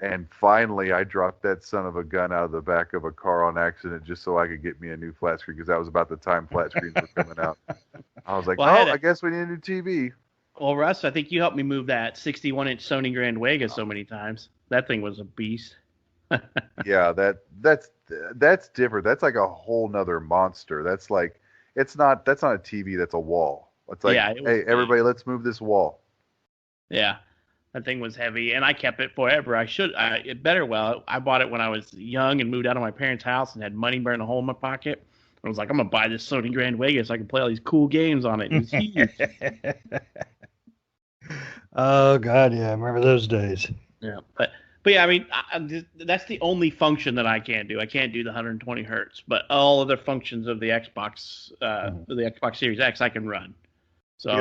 And finally, I dropped that son of a gun out of the back of a car on accident just so I could get me a new flat screen because that was about the time flat screens were coming out. I was like, Well, I had I guess we need a new TV. Well, Russ, I think you helped me move that 61-inch Sony Grand Vega so many times. That thing was a beast. Yeah, that's different. That's like a whole nother monster. That's like that's not a TV. That's a wall. It's like, Yeah, it was hey, big. everybody, let's move this wall. Yeah, that thing was heavy, and I kept it forever. I bought it when I was young and moved out of my parents' house and had money burn a hole in my pocket. I was like, I'm gonna buy this Sony Grand Vega so I can play all these cool games on it. It was huge. Oh god, yeah, I remember those days. Yeah, but yeah, I mean, that's the only function that I can't do. I can't do the 120 hertz, but all other functions of the Xbox, the Xbox Series X, I can run. So Yep.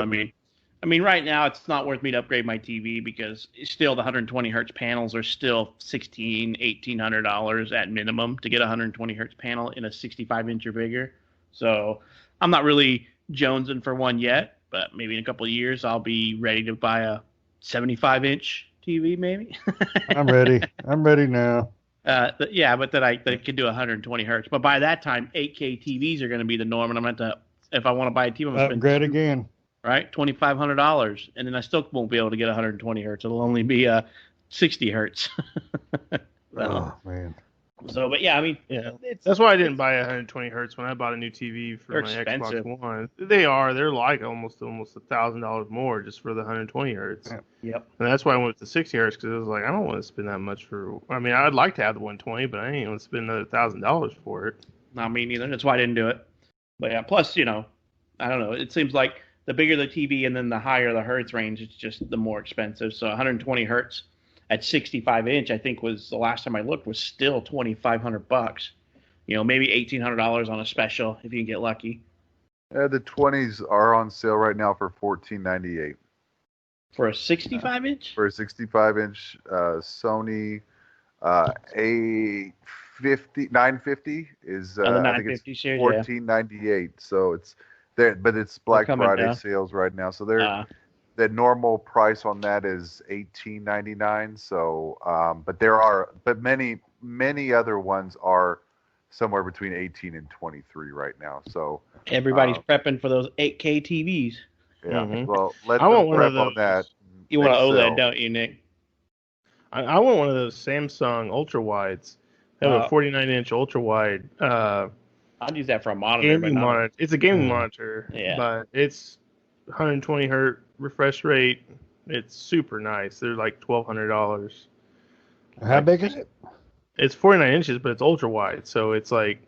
I mean, right now it's not worth me to upgrade my TV because still the 120 hertz panels are still $1,800 at minimum to get a 120 hertz panel in a 65-inch or bigger. So I'm not really jonesing for one yet, but maybe in a couple of years I'll be ready to buy a 75-inch TV, maybe. I'm ready. I'm ready now. But that can do 120 hertz. But by that time, 8K TVs are going to be the norm, and I'm going to, if I want to buy a TV, I'm going to spend Upgrade again. right, $2,500, and then I still won't be able to get 120 hertz. It'll only be 60 hertz. Oh man. So, but yeah, I mean, Yeah, it's that's why I didn't buy 120 hertz when I bought a new TV for They're my expensive. Xbox One. They're like almost $1,000 more just for the 120 hertz. Yep. And that's why I went with the 60 hertz because it was like I don't want to spend that much for. I mean, I'd like to have the 120, but I ain't going to spend another $1,000 for it. Not me neither. That's why I didn't do it. But yeah, plus, I don't know. It seems like the bigger the TV and then the higher the hertz range, it's just the more expensive. So 120 hertz at 65-inch, I think was the last time I looked, was still $2,500. Maybe $1,800 on a special if you can get lucky. The 20s are on sale right now for $14.98 For a 65-inch? for a 65-inch Sony A50 950 is The I think 950 it's series, yeah. $14.98. So it's there, but it's Black coming Friday down. sales right now. So they're the normal price on that is $18.99. So, but many other ones are somewhere between 18 and 23 right now. So Everybody's prepping for those 8K TVs. yeah, Mhm. well, let I want them one of prep on that. those. You want an Excel. OLED, don't you, Nick? I want one of those Samsung ultra wides. They have a 49-inch ultra wide I'd use that for a monitor, but gaming not monitor. It's a gaming Yeah. monitor, Yeah. but it's 120 hertz refresh rate. It's super nice. They're like $1,200. How big is it? It's 49 inches, but it's ultra wide, so it's like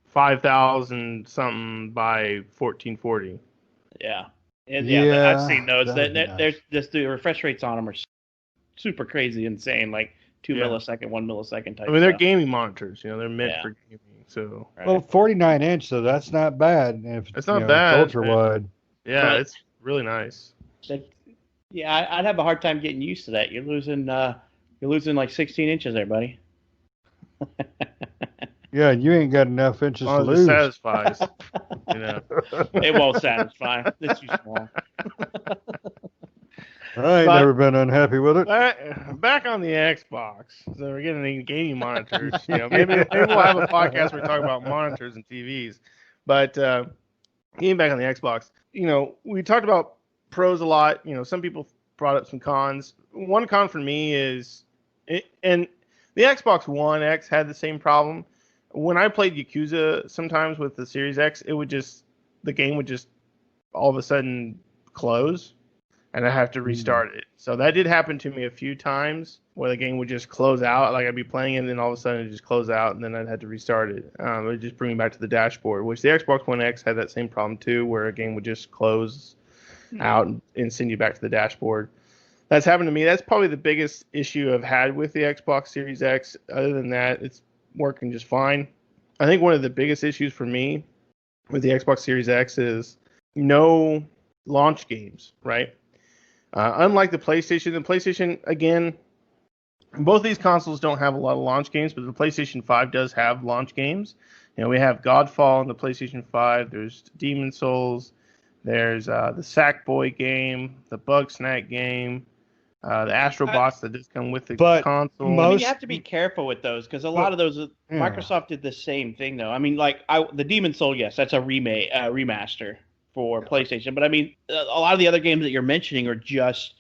5,000 something by 1440. yeah. Yeah, I've seen those. that'd be nice. There's just the refresh rates on them are super crazy, insane, like 2 Yeah. millisecond, 1 millisecond type. I mean, they're stuff. gaming monitors. They're meant Yeah. for gaming. So Right. Well, 49-inch, so that's not bad. If it's not bad. Ultra wide. Yeah, But- it's really nice. Yeah, I'd have a hard time getting used to that. You're losing like 16 inches there, buddy. Yeah, you ain't got enough inches As to long as it lose. satisfies. It won't satisfy. It's too small. I ain't But- never been unhappy with it. Back on the Xbox, so we're getting the gaming monitors. Maybe we'll have a podcast where we talk about monitors and TVs. But getting back on the Xbox, we talked about pros a lot. Some people brought up some cons. One con for me is, and the Xbox One X had the same problem. When I played Yakuza, sometimes with the Series X, the game would just all of a sudden close, and I have to restart it. So that did happen to me a few times, where the game would just close out. Like I'd be playing it, and then all of a sudden it just close out, and then I'd have to restart it. It would just bring me back to the dashboard, which the Xbox One X had that same problem too, where a game would just close out and send you back to the dashboard. That's happened to me. That's probably the biggest issue I've had with the Xbox Series X. Other than that, it's working just fine. I think one of the biggest issues for me with the Xbox Series X is no launch games, right? Unlike the PlayStation, again, both these consoles don't have a lot of launch games, but the PlayStation 5 does have launch games. We have Godfall on the PlayStation 5. There's Demon Souls. There's the Sackboy game, the Bugsnax game, the Astro Bots that just come with the console. I mean, you have to be careful with those because a lot of those, Microsoft did the same thing though. I mean, the Demon Soul, yes, that's a remaster for PlayStation. But I mean, a lot of the other games that you're mentioning are just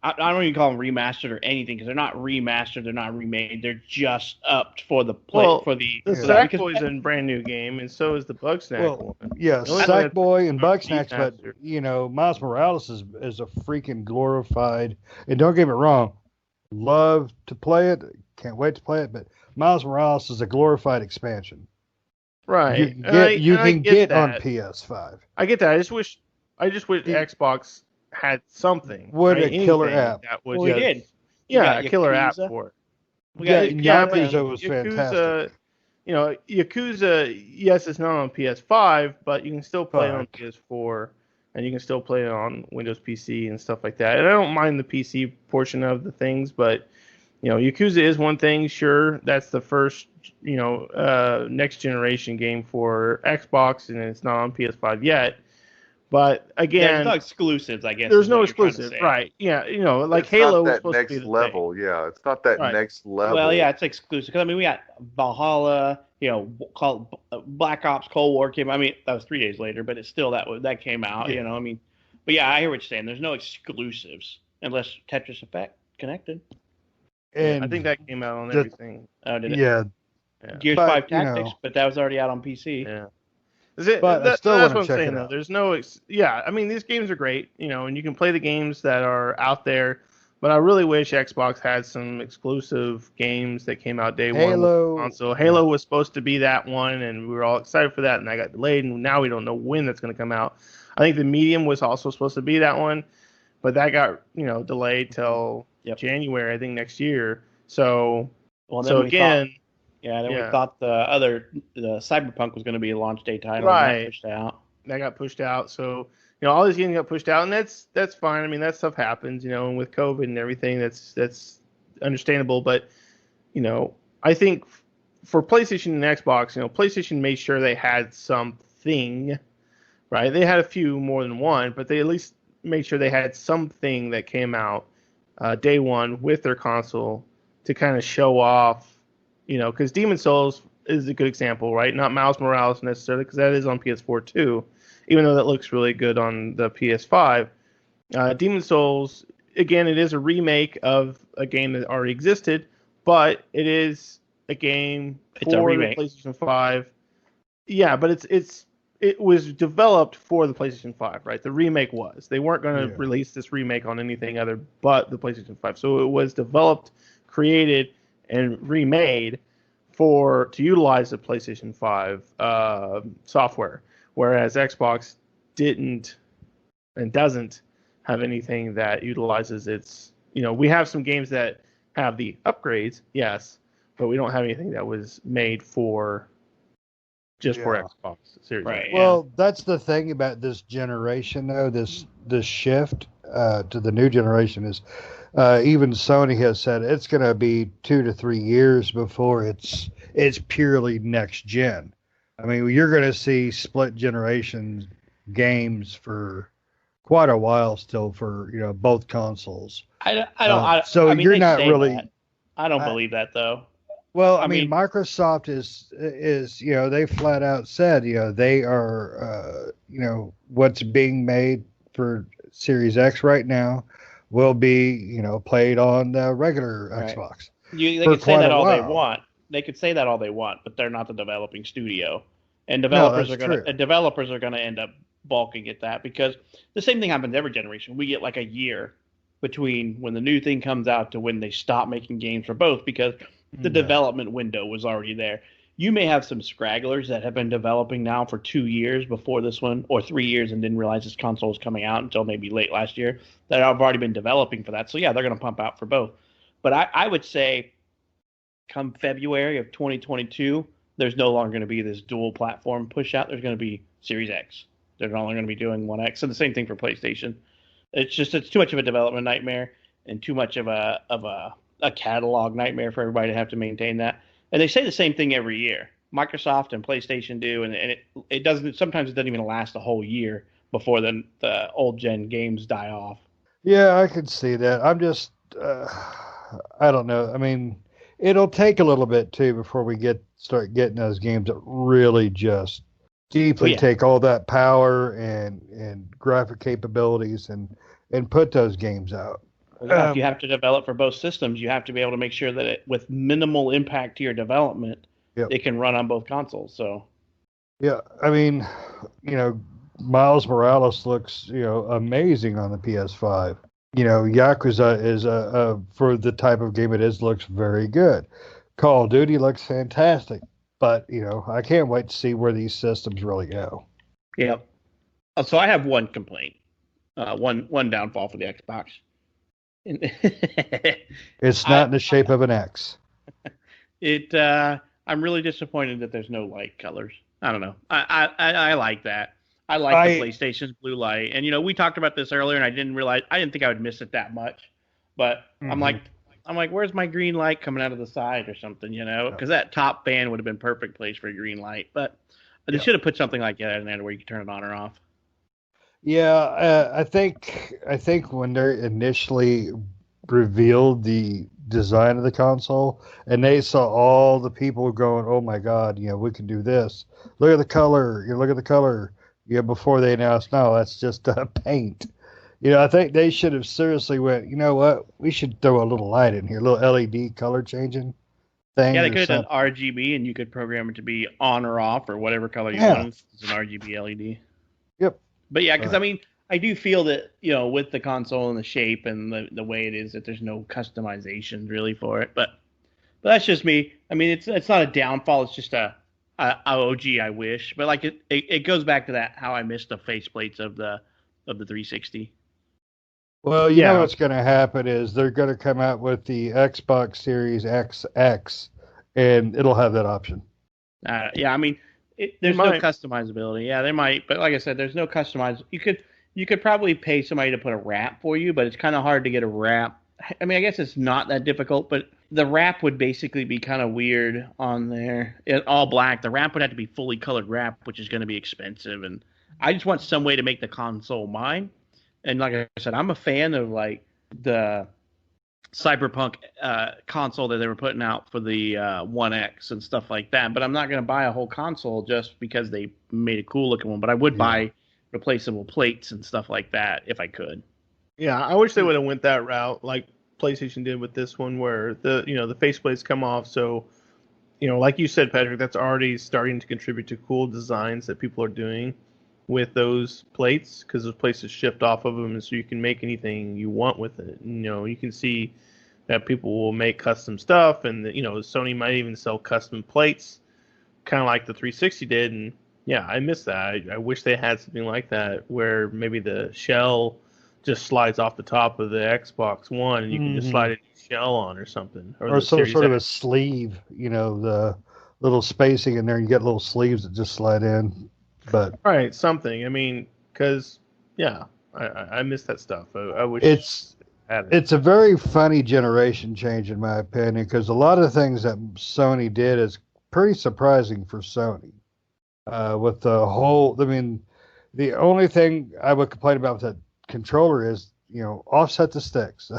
I don't even call them remastered or anything because they're not remastered, they're not remade, they're just upped for the Sackboy's a brand new game, and so is the Bugsnax one. Yeah, Sackboy and Bugsnax, but Miles Morales is a freaking glorified. And don't get me wrong, love to play it, can't wait to play it, but Miles Morales is a glorified expansion. Right. You can get on PS5. I get that. I just wish Xbox had something. A killer app. We did. Yeah, a killer app for it. Yakuza was fantastic. Yakuza, yes, it's not on PS5, but you can still play it on PS4, and you can still play it on Windows PC and stuff like that. And I don't mind the PC portion of the things, but Yakuza is one thing. Sure, that's the first next generation game for Xbox, and it's not on PS5 yet. But again, there's no exclusives, I guess. There's no exclusives, right? Yeah, like it's Halo not was supposed next to be the level. thing. Yeah, it's not that next level. Well, yeah, it's exclusive. Cause, I mean, we got Valhalla, called Black Ops Cold War came. I mean, that was 3 days later, but it's still that came out. Yeah. I mean, but yeah, I hear what you're saying. There's no exclusives unless Tetris Effect connected. And I think that came out on everything. Oh, did it? Yeah. Gears 5 Tactics, but that was already out on PC. Yeah. But I still that's want what to I'm check saying, it though. out. There's no, I mean, these games are great, and you can play the games that are out there. But I really wish Xbox had some exclusive games that came out day one. Halo. Console. Halo was supposed to be that one, and we were all excited for that, and that got delayed, and now we don't know when that's going to come out. I think the Medium was also supposed to be that one, but that got delayed till January, I think, next year. So, we thought the Cyberpunk was going to be a launch day title, right? And that pushed out. That got pushed out. So, all these games got pushed out, and that's fine. I mean, that stuff happens, and with COVID and everything, that's understandable. But, I think for PlayStation and Xbox, PlayStation made sure they had something, right? They had a few more than one, but they at least made sure they had something that came out day one with their console to kind of show off Because Demon Souls is a good example, right? Not Miles Morales necessarily, because that is on PS4 too, even though that looks really good on the PS5. Demon Souls, again, it is a remake of a game that already existed, but it is a game It's a for the remake. PlayStation 5. Yeah, but it was developed for the PlayStation 5, right? The remake was. They weren't going to release this remake on anything other but the PlayStation 5. So it was developed, created, and remade to utilize the PlayStation 5 software, whereas Xbox didn't and doesn't have anything that utilizes its. We have some games that have the upgrades, yes, but we don't have anything that was made for for Xbox Series Right. X. Well, that's the thing about this generation, though. This shift to the new generation is even Sony has said it's going to be 2 to 3 years before it's purely next gen. I mean, you're going to see split generation games for quite a while still for both consoles. So I mean, you're they not say really. that. I don't believe that though. Well, I I mean, mean- Microsoft is they flat out said they are what's being made for Series X right now will be played on the regular Right. Xbox. They for could say quite that a all they while. want. They could say that all they want, but they're not the developing studio, and No, that's true. developers are gonna end up balking at that because the same thing happens every generation. We get like a year between when the new thing comes out to when they stop making games for both because the development window was already there. You may have some scragglers that have been developing now for 2 years before this one, or 3 years, and didn't realize this console was coming out until maybe late last year. That have already been developing for that. So yeah, they're going to pump out for both. But I would say, come February of 2022, there's no longer going to be this dual platform push out. There's going to be Series X. They're no longer going to be doing One X. And the same thing for PlayStation. It's too much of a development nightmare and too much of a catalog nightmare for everybody to have to maintain that. And they say the same thing every year. Microsoft and PlayStation do, and it doesn't. Sometimes it doesn't even last a whole year before the old gen games die off. Yeah, I could see that. I'm just, I don't know. I mean, it'll take a little bit too before we start getting those games that really just deeply take all that power and graphic capabilities and put those games out. Well, yeah, if you have to develop for both systems, you have to be able to make sure that with minimal impact to your development, it can run on both consoles. So, yeah, I mean, Miles Morales looks amazing on the PS5. Yakuza is for the type of game it is looks very good. Call of Duty looks fantastic, but I can't wait to see where these systems really go. Yep. So I have one complaint, one downfall for the Xbox. It's not in the shape of an X. I'm really disappointed that there's no light colors. I don't know. I like that. I like the PlayStation's blue light, and we talked about this earlier, and I didn't think I would miss it that much, but I'm like, where's my green light coming out of the side or something, because that top band would have been perfect place for a green light, but they should have put something like that in there where you can turn it on or off. Yeah, I think when they initially revealed the design of the console and they saw all the people going, "Oh my God, we can do this. Look at the color. Look at the color." Before they announced, no, that's just paint. I think they should have seriously went, you know what? We should throw a little light in here, a little LED color changing thing. Yeah, they could have done RGB, and you could program it to be on or off or whatever color you want. It's an RGB LED. Yep. But yeah, because I do feel that with the console and the shape and the way it is, that there's no customization really for it. But that's just me. I mean, it's not a downfall. It's just oh gee, I wish. But it goes back to that how I missed the faceplates of the 360. Well, you know what's going to happen is they're going to come out with the Xbox Series XX, and it'll have that option. Yeah, I mean, there's no customizability. Yeah, they might, but like I said, there's no customize. You could probably pay somebody to put a wrap for you, but it's kind of hard to get a wrap. I mean, I guess it's not that difficult, but the wrap would basically be kind of weird on there. All black. The wrap would have to be fully colored wrap, which is going to be expensive. And I just want some way to make the console mine. And like I said, I'm a fan of the Cyberpunk console that they were putting out for the One X and stuff like that. But I'm not going to buy a whole console just because they made a cool looking one. But I would buy replaceable plates and stuff like that if I could. Yeah, I wish they would have went that route like PlayStation did with this one, where the faceplates come off. So, like you said, Patrick, that's already starting to contribute to cool designs that people are doing with those plates, because those plates shift off of them, and so you can make anything you want with it. You can see that people will make custom stuff, and Sony might even sell custom plates, kind of like the 360 did. And yeah, I miss that. I wish they had something like that, where maybe the shell just slides off the top of the Xbox One, and you can just slide a shell on or something, or some sort of a sleeve. The little spacing in there, you get little sleeves that just slide in. But right, something. I mean, because I miss that stuff. I wish it's a very funny generation change, in my opinion, because a lot of the things that Sony did is pretty surprising for Sony. With the whole, the only thing I would complain about with that controller is, offset the sticks.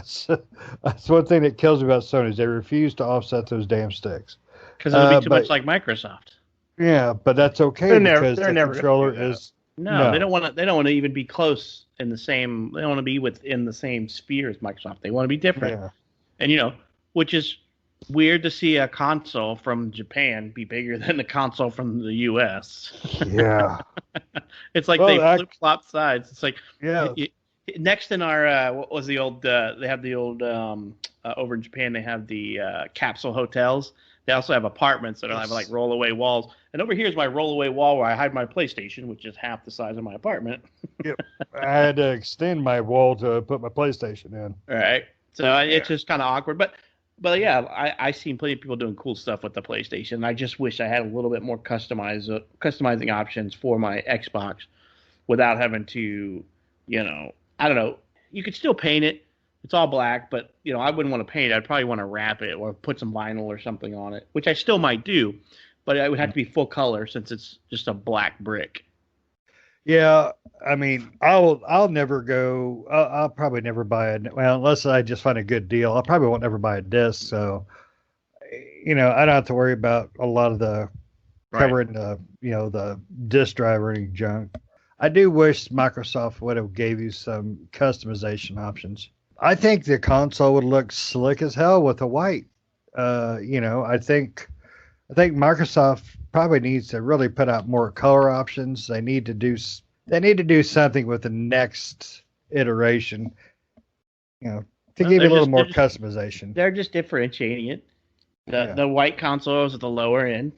That's one thing that kills me about Sony, is they refuse to offset those damn sticks. Because it would be too much like Microsoft. Yeah, but that's okay because the controller is no, they don't want to. They don't want to even be close in the same. They don't want to be within the same sphere as Microsoft. They want to be different. Yeah. And which is weird to see a console from Japan be bigger than the console from the U.S. Yeah, it's like they flip flop sides. It's like next in our what was the old? They have the old over in Japan. They have the capsule hotels. They also have apartments that have like roll-away walls. And over here is my roll-away wall where I hide my PlayStation, which is half the size of my apartment. Yep. I had to extend my wall to put my PlayStation in. All right. So it's just kind of awkward. But yeah, I've seen plenty of people doing cool stuff with the PlayStation. I just wish I had a little bit more customizing options for my Xbox without having to, I don't know. You could still paint it. It's all black, but I wouldn't want to paint it. I'd probably want to wrap it or put some vinyl or something on it, which I still might do, but it would have to be full color since it's just a black brick. Yeah, I'll never go. I'll probably never buy unless I just find a good deal. I probably won't ever buy a disc. So, I don't have to worry about a lot of the covering the the disc drive or any junk. I do wish Microsoft would have gave you some customization options. I think the console would look slick as hell with the white. I think Microsoft probably needs to really put out more color options. They need to do something with the next iteration, to give you a little more customization. They're just differentiating it. The white console is at the lower end,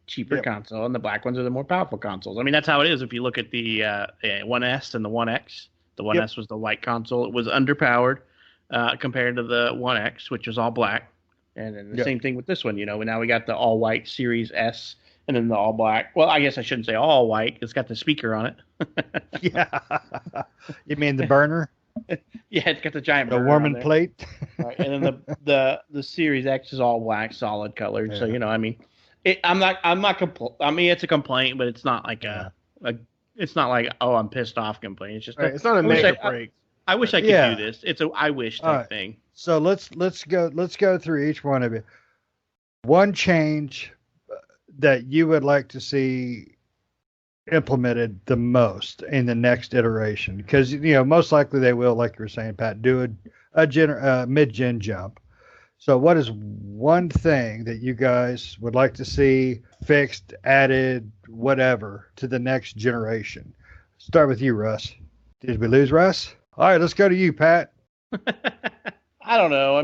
cheaper console, and the black ones are the more powerful consoles. That's how it is. If you look at the One S and the One X. The One S was the white console. It was underpowered compared to the One X, which was all black. And then the same thing with this one. Now we got the all white Series S and then the all black. Well, I guess I shouldn't say all white. It's got the speaker on it. Yeah. You mean the burner? Yeah, it's got the giant burner. The warming plate. Right. And then the Series X is all black, solid colored. Yeah. So, it's a complaint, but it's not like it's not like, oh, I'm pissed off complaint. It's just it's not a make or break. I wish I could do this. It's a I wish type thing. So let's go through each one of you. One change that you would like to see implemented the most in the next iteration, because most likely they will, like you were saying, Pat, do a mid-gen jump. So what is one thing that you guys would like to see fixed, added, whatever, to the next generation? Start with you, Russ. Did we lose Russ? All right, let's go to you, Pat. I don't know.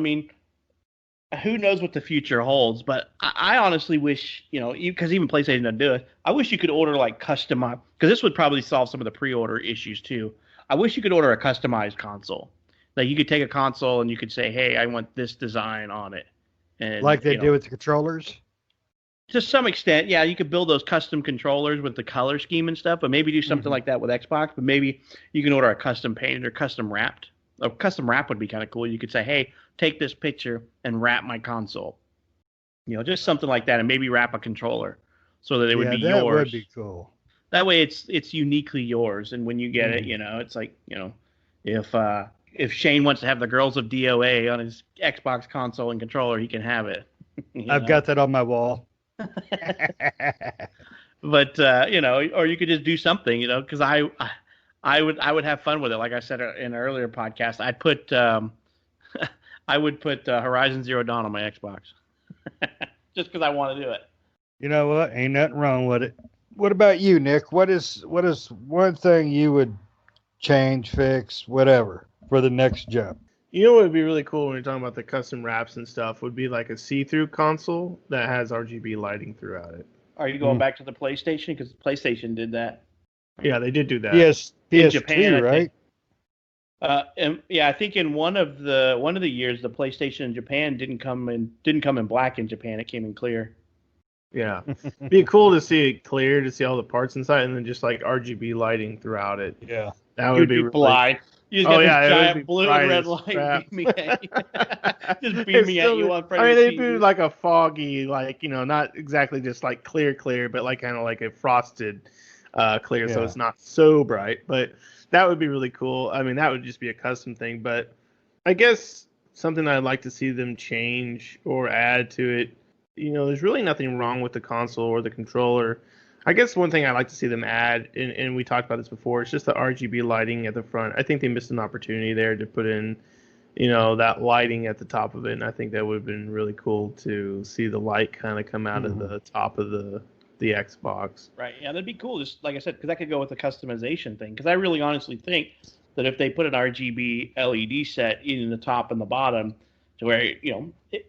Who knows what the future holds? But I honestly wish, because even PlayStation doesn't do it, I wish you could order like customized, because this would probably solve some of the pre-order issues too. I wish you could order a customized console. Like you could take a console and you could say, hey, I want this design on it. And, like they do with the controllers? To some extent, yeah. You could build those custom controllers with the color scheme and stuff, but maybe do something like that with Xbox. But maybe you can order a custom painted or custom wrapped. A custom wrap would be kind of cool. You could say, hey, take this picture and wrap my console. Just something like that, and maybe wrap a controller so that it would be yours. That would be cool. That way it's uniquely yours, and when you get it, it's like, if if Shane wants to have the Girls of DOA on his Xbox console and controller, he can have it. I've got that on my wall. But or you could just do something, because I would have fun with it. Like I said in an earlier podcast, I'd put I would put Horizon Zero Dawn on my Xbox, just because I want to do it. You know what? Ain't nothing wrong with it. What about you, Nick? What is one thing you would change, fix, whatever for the next jump? You know what would be really cool when you're talking about the custom wraps and stuff would be like a see-through console that has RGB lighting throughout it. Are you going back to the PlayStation? Because PlayStation did that. Yeah, they did do that. Yes, in PS2, Japan, right? I think in one of the years, the PlayStation in Japan didn't come in black in Japan. It came in clear. Yeah, be cool to see it clear, to see all the parts inside, and then just like RGB lighting throughout it. Yeah, that would be really... blind. You just got this giant blue and red light beaming at you. Just beaming at you on front of the they TV. do like a foggy, like, not exactly just like clear, but like kind of like a frosted clear, so it's not so bright. But that would be really cool. I mean, that would just be a custom thing. But I guess something that I'd like to see them change or add to it, there's really nothing wrong with the console or the controller. I guess one thing I'd like to see them add, and we talked about this before, it's just the RGB lighting at the front. I think they missed an opportunity there to put in, that lighting at the top of it, and I think that would have been really cool to see the light kind of come out of the top of the Xbox. Right, yeah, that'd be cool, just like I said, because that could go with the customization thing, because I really honestly think that if they put an RGB LED set in the top and the bottom, to where it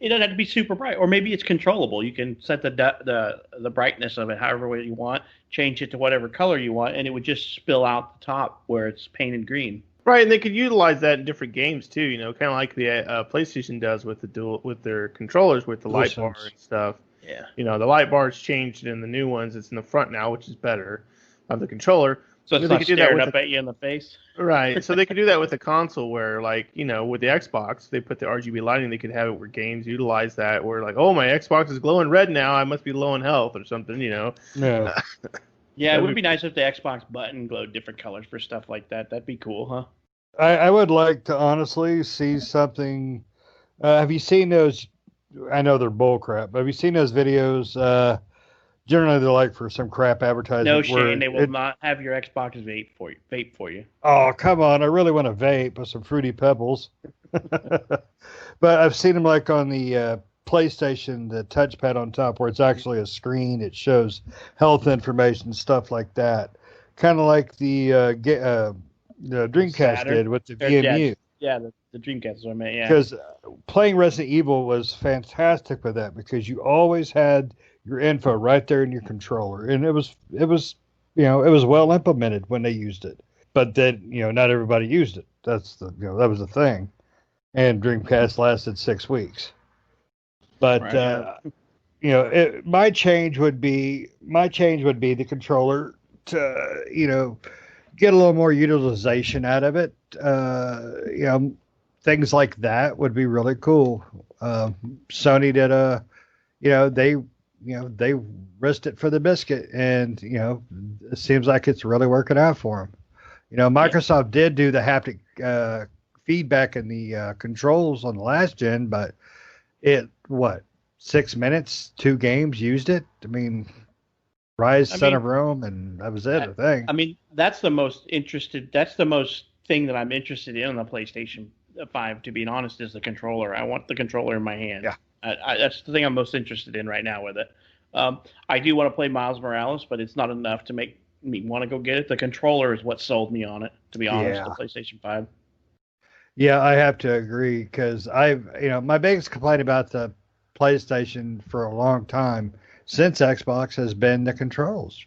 doesn't have to be super bright, or maybe it's controllable. You can set the brightness of it however way you want, change it to whatever color you want, and it would just spill out the top where it's painted green. Right, and they could utilize that in different games too. Kind of like the PlayStation does with their controllers with the light bar and stuff. Yeah. The light bar's changed in the new ones. It's in the front now, which is better of the controller. So it's not staring up at you in the face. Right. So they could do that with the console where, like, with the Xbox, they put the RGB lighting. They could have it where games utilize that. Where, like, oh, my Xbox is glowing red now. I must be low in health or something, Yeah. Yeah, it would be nice if the Xbox button glowed different colors for stuff like that. That'd be cool, huh? I would like to honestly see something. Have you seen those? I know they're bull crap, but have you seen those videos? Generally, they're like for some crap advertising. No, Shane, they will not have your Xbox vape for you. Oh, come on. I really want to vape with some Fruity Pebbles. But I've seen them like on the PlayStation, the touchpad on top where it's actually a screen. It shows health information, stuff like that. Kind of like the Dreamcast Saturn did with the VMU. Yeah, the Dreamcast is what I meant, yeah. Because playing Resident Evil was fantastic with that because you always had your info right there in your controller, and it was well implemented when they used it. But then not everybody used it. That was the thing. And Dreamcast lasted 6 weeks. But right. My change would be the controller to get a little more utilization out of it. Things like that would be really cool. Sony did they risked it for the biscuit, and it seems like it's really working out for them. Microsoft did do the haptic feedback in the controls on the last gen, but 6 minutes, 2 games used it. I mean, Son of Rome, and that was it. I think. I mean, that's the most thing that I'm interested in on the PlayStation 5. To be honest, is the controller. I want the controller in my hand. Yeah. That's the thing I'm most interested in right now with it. I do want to play Miles Morales, but it's not enough to make me want to go get it. The controller is what sold me on it, to be honest, the PlayStation 5. Yeah, I have to agree because my biggest complaint about the PlayStation for a long time since Xbox has been the controls.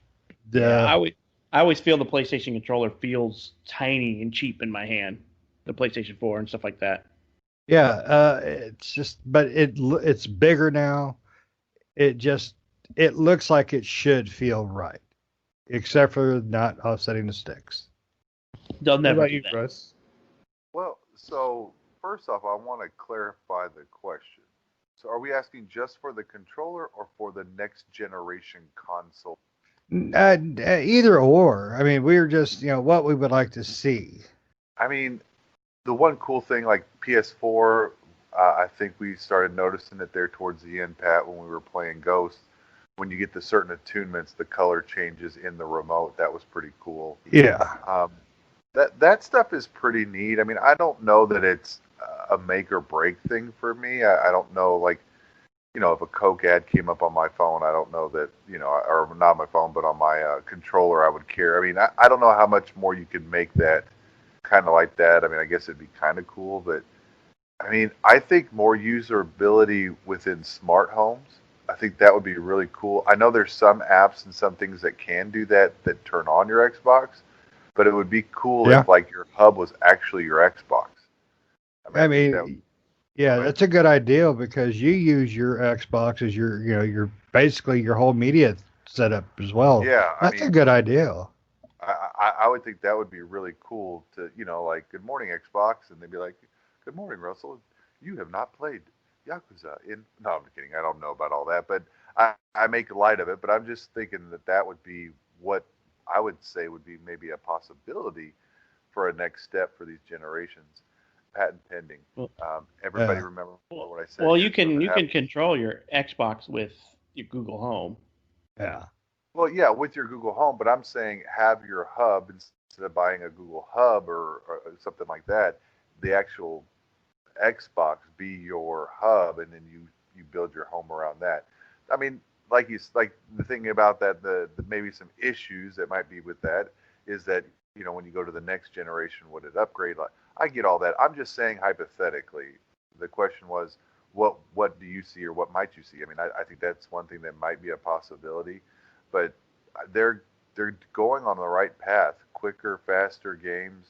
I always feel the PlayStation controller feels tiny and cheap in my hand, the PlayStation 4 and stuff like that. Yeah, it's just, but it's bigger now. It looks like it should feel right, except for not offsetting the sticks. They'll never do do that. Russ? Well, so first off, I want to clarify the question. So are we asking just for the controller or for the next generation console? Either or. I mean, we're just, what we would like to see. I mean, the one cool thing, like PS4, I think we started noticing it there towards the end, Pat, when we were playing Ghost. When you get to certain attunements, the color changes in the remote. That was pretty cool. Yeah. That stuff is pretty neat. I mean, I don't know that it's a make or break thing for me. I don't know, like, if a Coke ad came up on my phone, I don't know that, or not on my phone, but on my controller, I would care. I mean, I don't know how much more you could make that kind of like that. I mean, I guess it'd be kind of cool, but I mean, I think more usability within smart homes. I think that would be really cool. I know there's some apps and some things that can do that turn on your Xbox, but it would be cool Yeah. if like your hub was actually your Xbox. I think that mean, yeah, that's a good idea because you use your Xbox as your basically your whole media setup as well. yeah, That's a good idea. I would think that would be really cool to, like, good morning, Xbox. And they'd be like, good morning, Russell. You have not played Yakuza in. No, I'm kidding. I don't know about all that. But I make light of it. But I'm just thinking that would be what I would say would be maybe a possibility for a next step for these generations. Patent pending. Everybody remember what I said. Well, you can control your Xbox with your Google Home. Yeah. Well, yeah, with your Google Home, but I'm saying have your hub instead of buying a Google Hub or something like that. The actual Xbox be your hub, and then you build your home around that. I mean, like the thing about that, the maybe some issues that might be with that is that when you go to the next generation, would it upgrade? Like, I get all that. I'm just saying hypothetically. The question was, what do you see or what might you see? I mean, I think that's one thing that might be a possibility, but they're going on the right path. Quicker, faster games.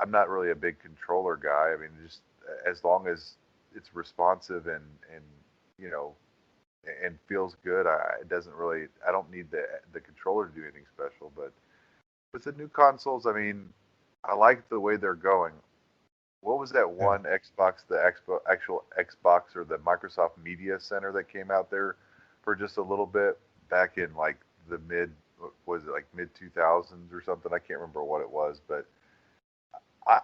I'm not really a big controller guy. I mean, just as long as it's responsive and and feels good, it doesn't really. I don't need the controller to do anything special. But with the new consoles, I mean, I like the way they're going. What was that one Xbox, actual Xbox or the Microsoft Media Center that came out there for just a little bit back in like the mid 2000s or something? I can't remember what it was, but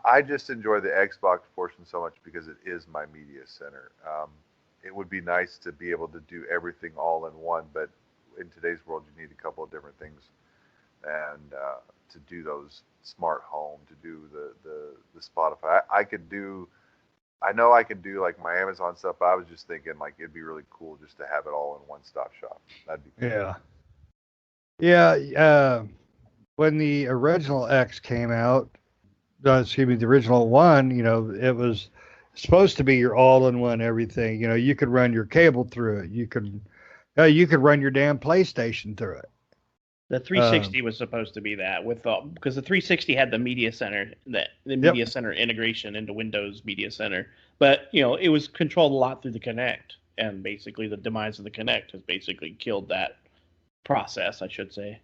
I just enjoy the Xbox portion so much because it is my media center. It would be nice to be able to do everything all in one, but in today's world, you need a couple of different things, and to do those smart home, to do the Spotify. I know I could do like my Amazon stuff. But I was just thinking like it'd be really cool just to have it all in one stop shop. That'd be cool. Yeah. Yeah. When the original X came out, the original one, it was supposed to be your all-in-one everything. You could run your cable through it. You could run your damn PlayStation through it. The 360 was supposed to be that because the 360 had the media center, media center integration into Windows Media Center, but it was controlled a lot through the Kinect, and basically the demise of the Kinect has basically killed that process, I should say.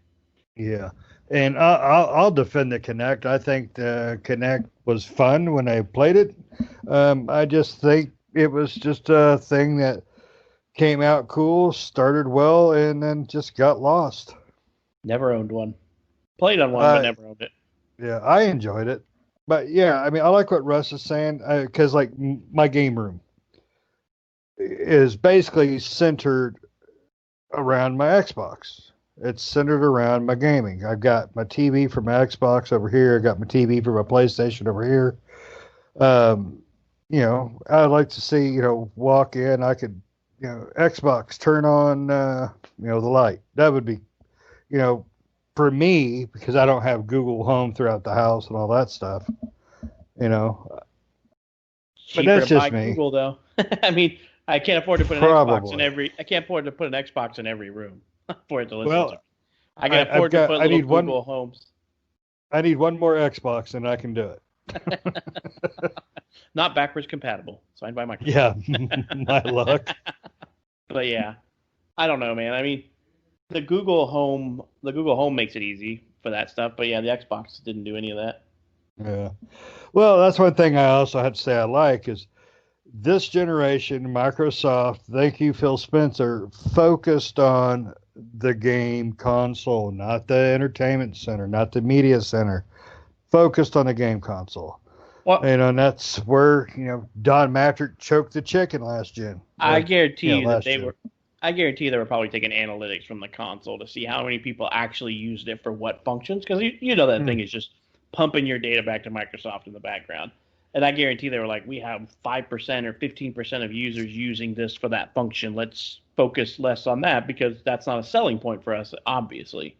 Yeah, and I'll defend the Kinect. I think the Kinect was fun when I played it. I just think it was just a thing that came out cool, started well, and then just got lost. Never owned one. Played on one, but never owned it. Yeah, I enjoyed it. But yeah, I mean, I like what Russ is saying because like my game room is basically centered around my Xbox. It's centered around my gaming. I've got my TV for my Xbox over here. I've got my TV for my PlayStation over here. I'd like to see, walk in. I could, Xbox turn on, the light. That would be, for me, because I don't have Google Home throughout the house and all that stuff, But that's just me. Google, though. I mean, I can't afford to put an Xbox in every. I can't afford to put an Xbox in every room for it to listen to. I can afford to put little Google Homes. I need one more Xbox, and I can do it. Not backwards compatible. Signed by Microsoft. Yeah, my luck. But yeah, I don't know, man. I mean, the Google Home makes it easy for that stuff. But yeah, the Xbox didn't do any of that. Yeah. Well, that's one thing I also have to say I like is this generation, Microsoft, thank you, Phil Spencer, focused on the game console, not the entertainment center, not the media center, focused on the game console. Well, And that's where Don Matrick choked the chicken last gen. I guarantee you that last they gen. were. I guarantee they were probably taking analytics from the console to see how many people actually used it for what functions, because you know that thing is just pumping your data back to Microsoft in the background. And I guarantee they were like, we have 5% or 15% of users using this for that function. Let's focus less on that because that's not a selling point for us, obviously.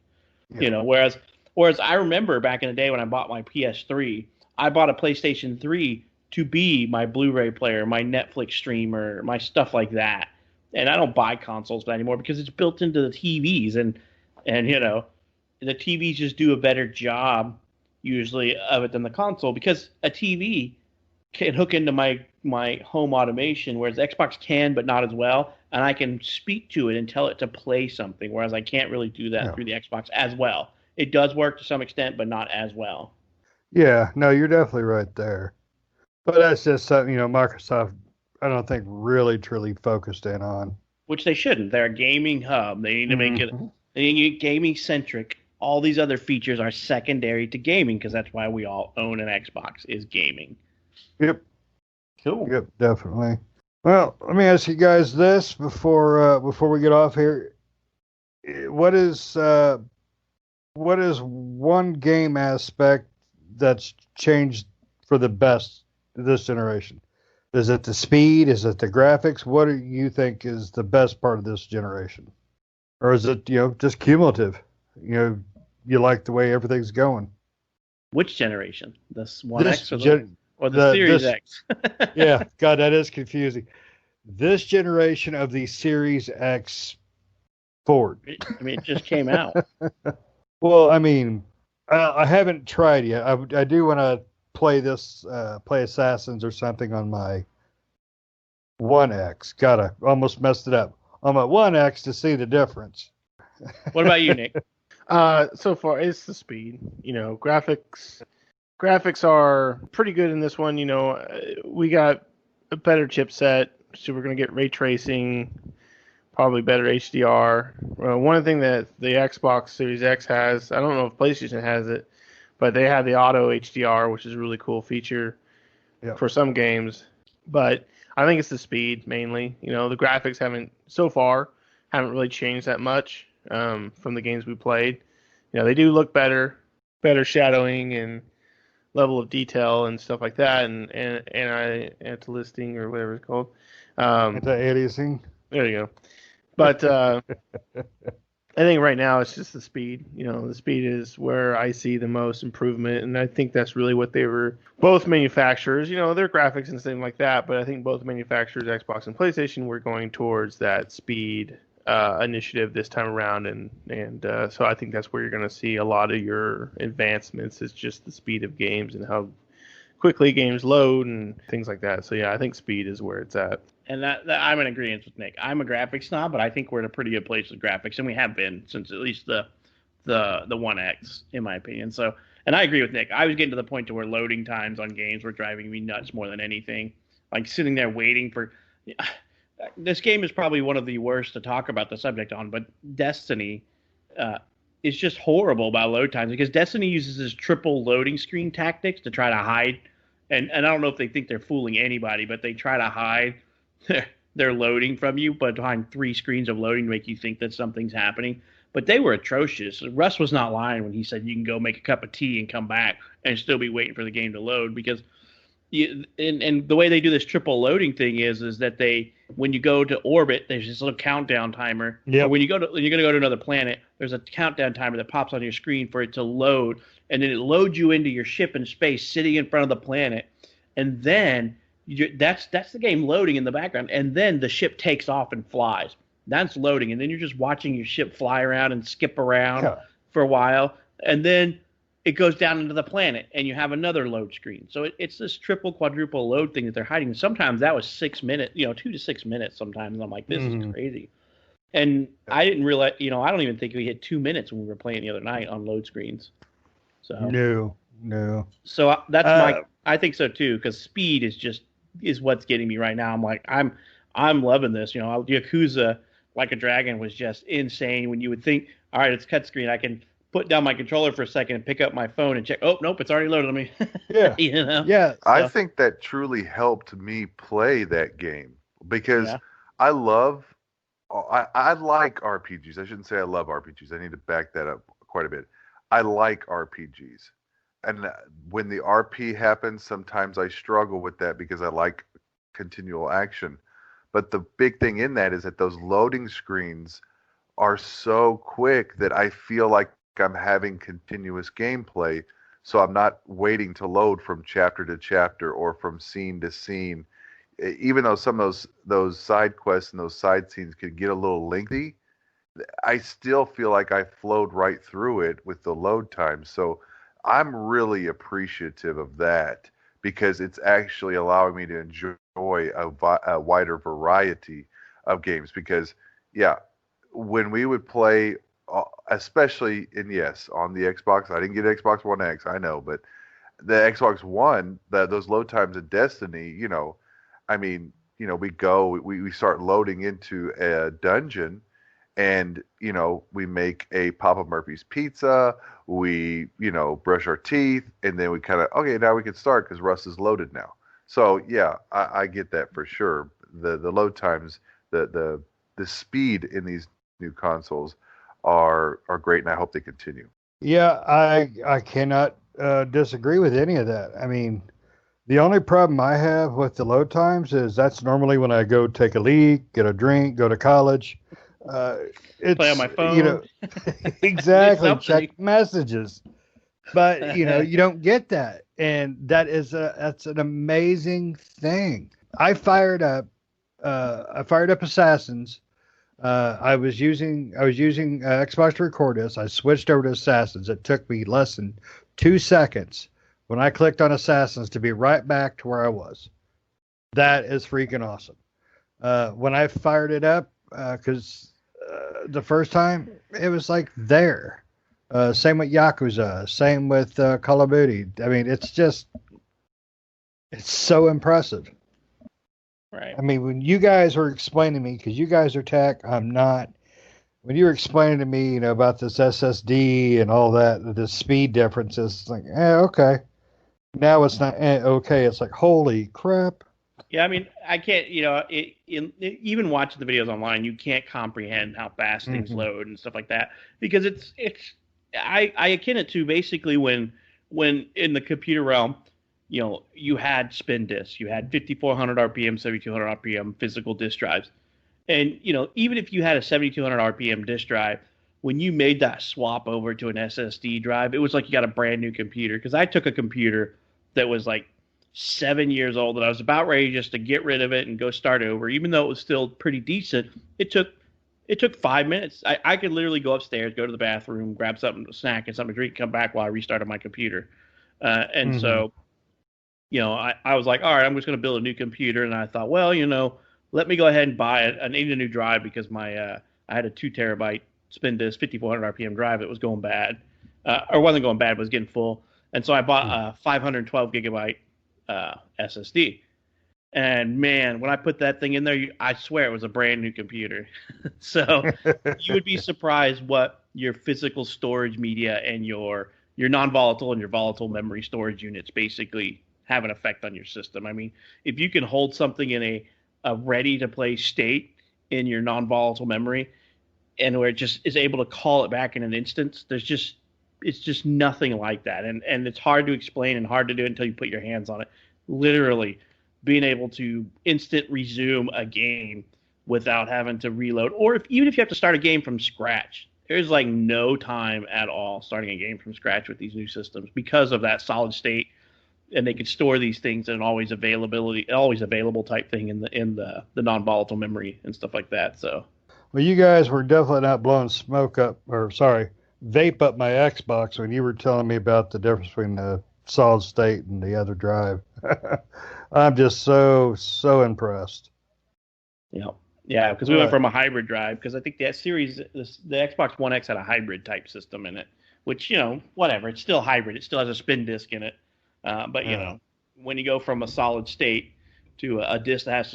Yeah. Whereas I remember back in the day when I bought my PS3, I bought a PlayStation 3 to be my Blu-ray player, my Netflix streamer, my stuff like that. And I don't buy consoles anymore because it's built into the TVs, and the TVs just do a better job usually of it than the console, because a TV can hook into my home automation, whereas Xbox can, but not as well. And I can speak to it and tell it to play something, whereas I can't really do that through the Xbox as well. It does work to some extent, but not as well. Yeah, no, you're definitely right there. But that's just something, Microsoft, I don't think really truly focused in on. Which they shouldn't. They're a gaming hub. They need to make it. They need to get gaming centric. All these other features are secondary to gaming because that's why we all own an Xbox, is gaming. Yep. Cool. Yep, definitely. Well, let me ask you guys this before we get off here. What is one game aspect that's changed for the best this generation? Is it the speed? Is it the graphics? What do you think is the best part of this generation? Or is it, just cumulative? You like the way everything's going. Which generation? This One X or the the Series X? Yeah, God, that is confusing. This generation of the Series X Ford. I mean, it just came out. Well, I mean, I haven't tried yet. I do want to play Assassins or something on my One X. Almost messed it up on my One X to see the difference. What about you, Nick? So far, it's the speed. Graphics are pretty good in this one. We got a better chipset, so we're going to get ray tracing, probably better HDR. One thing that the Xbox Series X has, I don't know if PlayStation has it, but they have the auto HDR, which is a really cool feature for some games. But I think it's the speed mainly. The graphics haven't really changed that much from the games we played. They do look better shadowing and level of detail and stuff like that, and anti-listing or whatever it's called. Anti-aliasing. There you go. But I think right now it's just the speed. The speed is where I see the most improvement, and I think that's really what they were. Both manufacturers, their graphics and things like that, but I think both manufacturers, Xbox and PlayStation, were going towards that speed initiative this time around, and so I think that's where you're going to see a lot of your advancements. Is just the speed of games and how quickly games load and things like that. So yeah, I think speed is where it's at. And that I'm in agreement with Nick. I'm a graphics snob, but I think we're in a pretty good place with graphics, and we have been since at least the One X, in my opinion. So, and I agree with Nick. I was getting to the point to where loading times on games were driving me nuts more than anything. Like sitting there waiting for. This game is probably one of the worst to talk about the subject on, but Destiny is just horrible about load times because Destiny uses this triple loading screen tactics to try to hide. And I don't know if they think they're fooling anybody, but they try to hide their loading from you, but behind 3 screens of loading to make you think that something's happening. But they were atrocious. Russ was not lying when he said you can go make a cup of tea and come back and still be waiting for the game to load, because and the way they do this triple loading thing is that when you go to orbit, there's this little countdown timer. Yeah. When you're going to go to another planet, there's a countdown timer that pops on your screen for it to load, and then it loads you into your ship in space, sitting in front of the planet, and then that's the game loading in the background, and then the ship takes off and flies. That's loading, and then you're just watching your ship fly around and skip around for a while, and then it goes down into the planet, and you have another load screen. So it's this triple, quadruple load thing that they're hiding. Sometimes that was 6 minutes, 2 to 6 minutes sometimes. I'm like, this is crazy. And I didn't realize, I don't even think we hit 2 minutes when we were playing the other night on load screens. So No. So that's I think so too, because speed is what's getting me right now. I'm like, I'm loving this. Yakuza Like a Dragon was just insane. When you would think, all right, it's cut screen, I can put down my controller for a second and pick up my phone and check. Oh, nope, it's already loaded on me. Yeah. You know? Yeah. I So, think that truly helped me play that game because yeah. I love, I like RPGs. I shouldn't say I love RPGs. I need to back that up quite a bit. I like RPGs. And when the RP happens, sometimes I struggle with that because I like continual action. But the big thing in that is that those loading screens are so quick that I feel like I'm having continuous gameplay. So I'm not waiting to load from chapter to chapter or from scene to scene. Even though some of those side quests and those side scenes could get a little lengthy, I still feel like I flowed right through it with the load time. So I'm really appreciative of that because it's actually allowing me to enjoy a wider variety of games. Because, yeah, when we would play, especially yes, on the Xbox, I didn't get Xbox One X, I know, but the Xbox One, those load times of Destiny, I mean, we start loading into a dungeon and we make a Papa Murphy's pizza, we brush our teeth, and then we kind of, okay, now we can start because Russ is loaded now. So yeah, I get that for sure. The load times, the speed in these new consoles are great, and I hope they continue. Yeah, I cannot disagree with any of that. I mean, the only problem I have with the load times is that's normally when I go take a leak, get a drink, go to college. Uh, Play on it's my phone. exactly Something. check messages, but you don't get that, and that's an amazing thing. I fired up Assassins. I was using Xbox to record this. I switched over to Assassins. It took me less than 2 seconds when I clicked on Assassins to be right back to where I was. That is freaking awesome. When I fired it up, because the first time it was like there. Same with Yakuza. Same with Call of Duty. I mean, it's so impressive. Right. I mean, when you guys were explaining to me, because you guys are tech, I'm not. When you were explaining to me, about this SSD and all that, the speed differences, it's like, okay. Now it's not okay. It's like, holy crap. Yeah, I mean, I can't, even watching the videos online, you can't comprehend how fast things Hmm. load and stuff like that because I akin it to basically when in the computer realm, you had spin disks, you had 5400 RPM, 7200 RPM physical disk drives. And, even if you had a 7200 RPM disk drive, when you made that swap over to an SSD drive, it was like you got a brand new computer. Because I took a computer that was like 7 years old and I was about ready just to get rid of it and go start over. Even though it was still pretty decent, it took 5 minutes. I could literally go upstairs, go to the bathroom, grab something, a snack and something to drink, come back while I restarted my computer. And Hmm. so I was like, all right, I'm just going to build a new computer. And I thought, well, let me go ahead and buy it. I needed a new drive because I had a 2 terabyte spin disk 5400 RPM drive that was going bad, or wasn't going bad, but was getting full. And so I bought a 512 gigabyte SSD. And man, when I put that thing in there, I swear it was a brand new computer. So you would be surprised what your physical storage media and your non-volatile and your volatile memory storage units basically have an effect on your system. I mean, if you can hold something in a ready to play state in your non-volatile memory and where it just is able to call it back in an instant, it's just nothing like that. And it's hard to explain and hard to do until you put your hands on it. Literally being able to instant resume a game without having to reload, or even if you have to start a game from scratch, there's like no time at all starting a game from scratch with these new systems because of that solid state, and they can store these things in always available type thing in the non-volatile memory and stuff like that. So Well, you guys were definitely not blowing smoke up, or sorry, vape up my Xbox when you were telling me about the difference between the solid state and the other drive. I'm just so impressed. yeah, because we went Uh, from a hybrid drive because I think the Xbox One X had a hybrid type system in it, which whatever, it's still hybrid, it still has a spin disk in it, but yeah. when you go from a solid state to a disk that has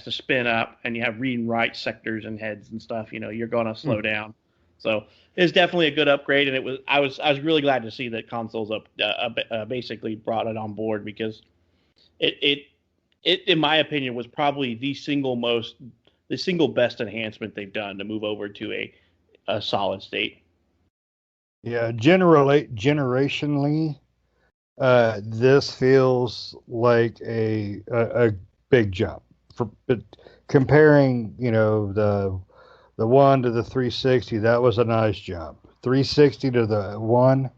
to spin up and you have read and write sectors and heads and stuff, you're going to Hmm. slow down. So it's definitely a good upgrade, and I was really glad to see that consoles basically brought it on board, because it in my opinion was probably the single best enhancement they've done to move over to a solid state. Yeah, generationally, this feels like a big jump. But comparing, the one to the 360, that was a nice jump. 360 to the one,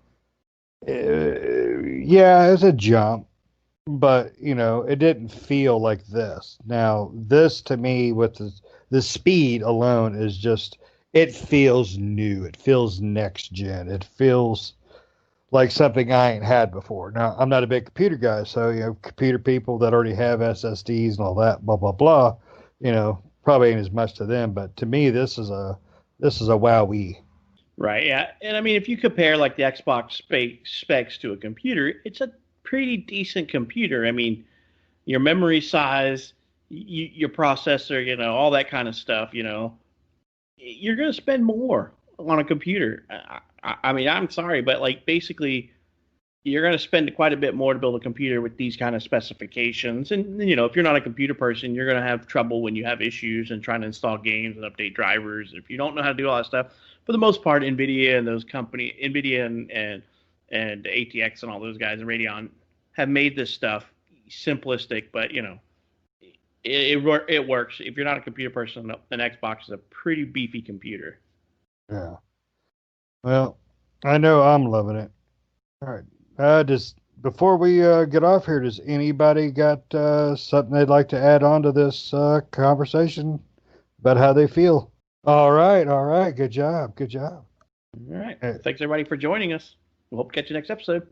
yeah, it's a jump, but it didn't feel like this. Now, this to me, with the speed alone, is just, it feels new. It feels next gen. It feels like something I ain't had before. Now, I'm not a big computer guy, so computer people that already have SSDs and all that, blah blah blah, probably ain't as much to them. But to me, this is a wowee. Right. Yeah. And I mean, if you compare like the Xbox specs to a computer, it's a pretty decent computer. I mean, your memory size, your processor, all that kind of stuff, you're going to spend more on a computer. I mean, I'm sorry, but like basically you're going to spend quite a bit more to build a computer with these kind of specifications. And, if you're not a computer person, you're going to have trouble when you have issues and trying to install games and update drivers. If you don't know how to do all that stuff, for the most part, NVIDIA and NVIDIA and ATX and all those guys and Radeon have made this stuff simplistic, but, it works. If you're not a computer person, an Xbox is a pretty beefy computer. Yeah. Well, I know I'm loving it. All right. Before we get off here, does anybody got something they'd like to add on to this conversation about how they feel? All right. Good job. All right. Thanks everybody for joining us. We hope to catch you next episode.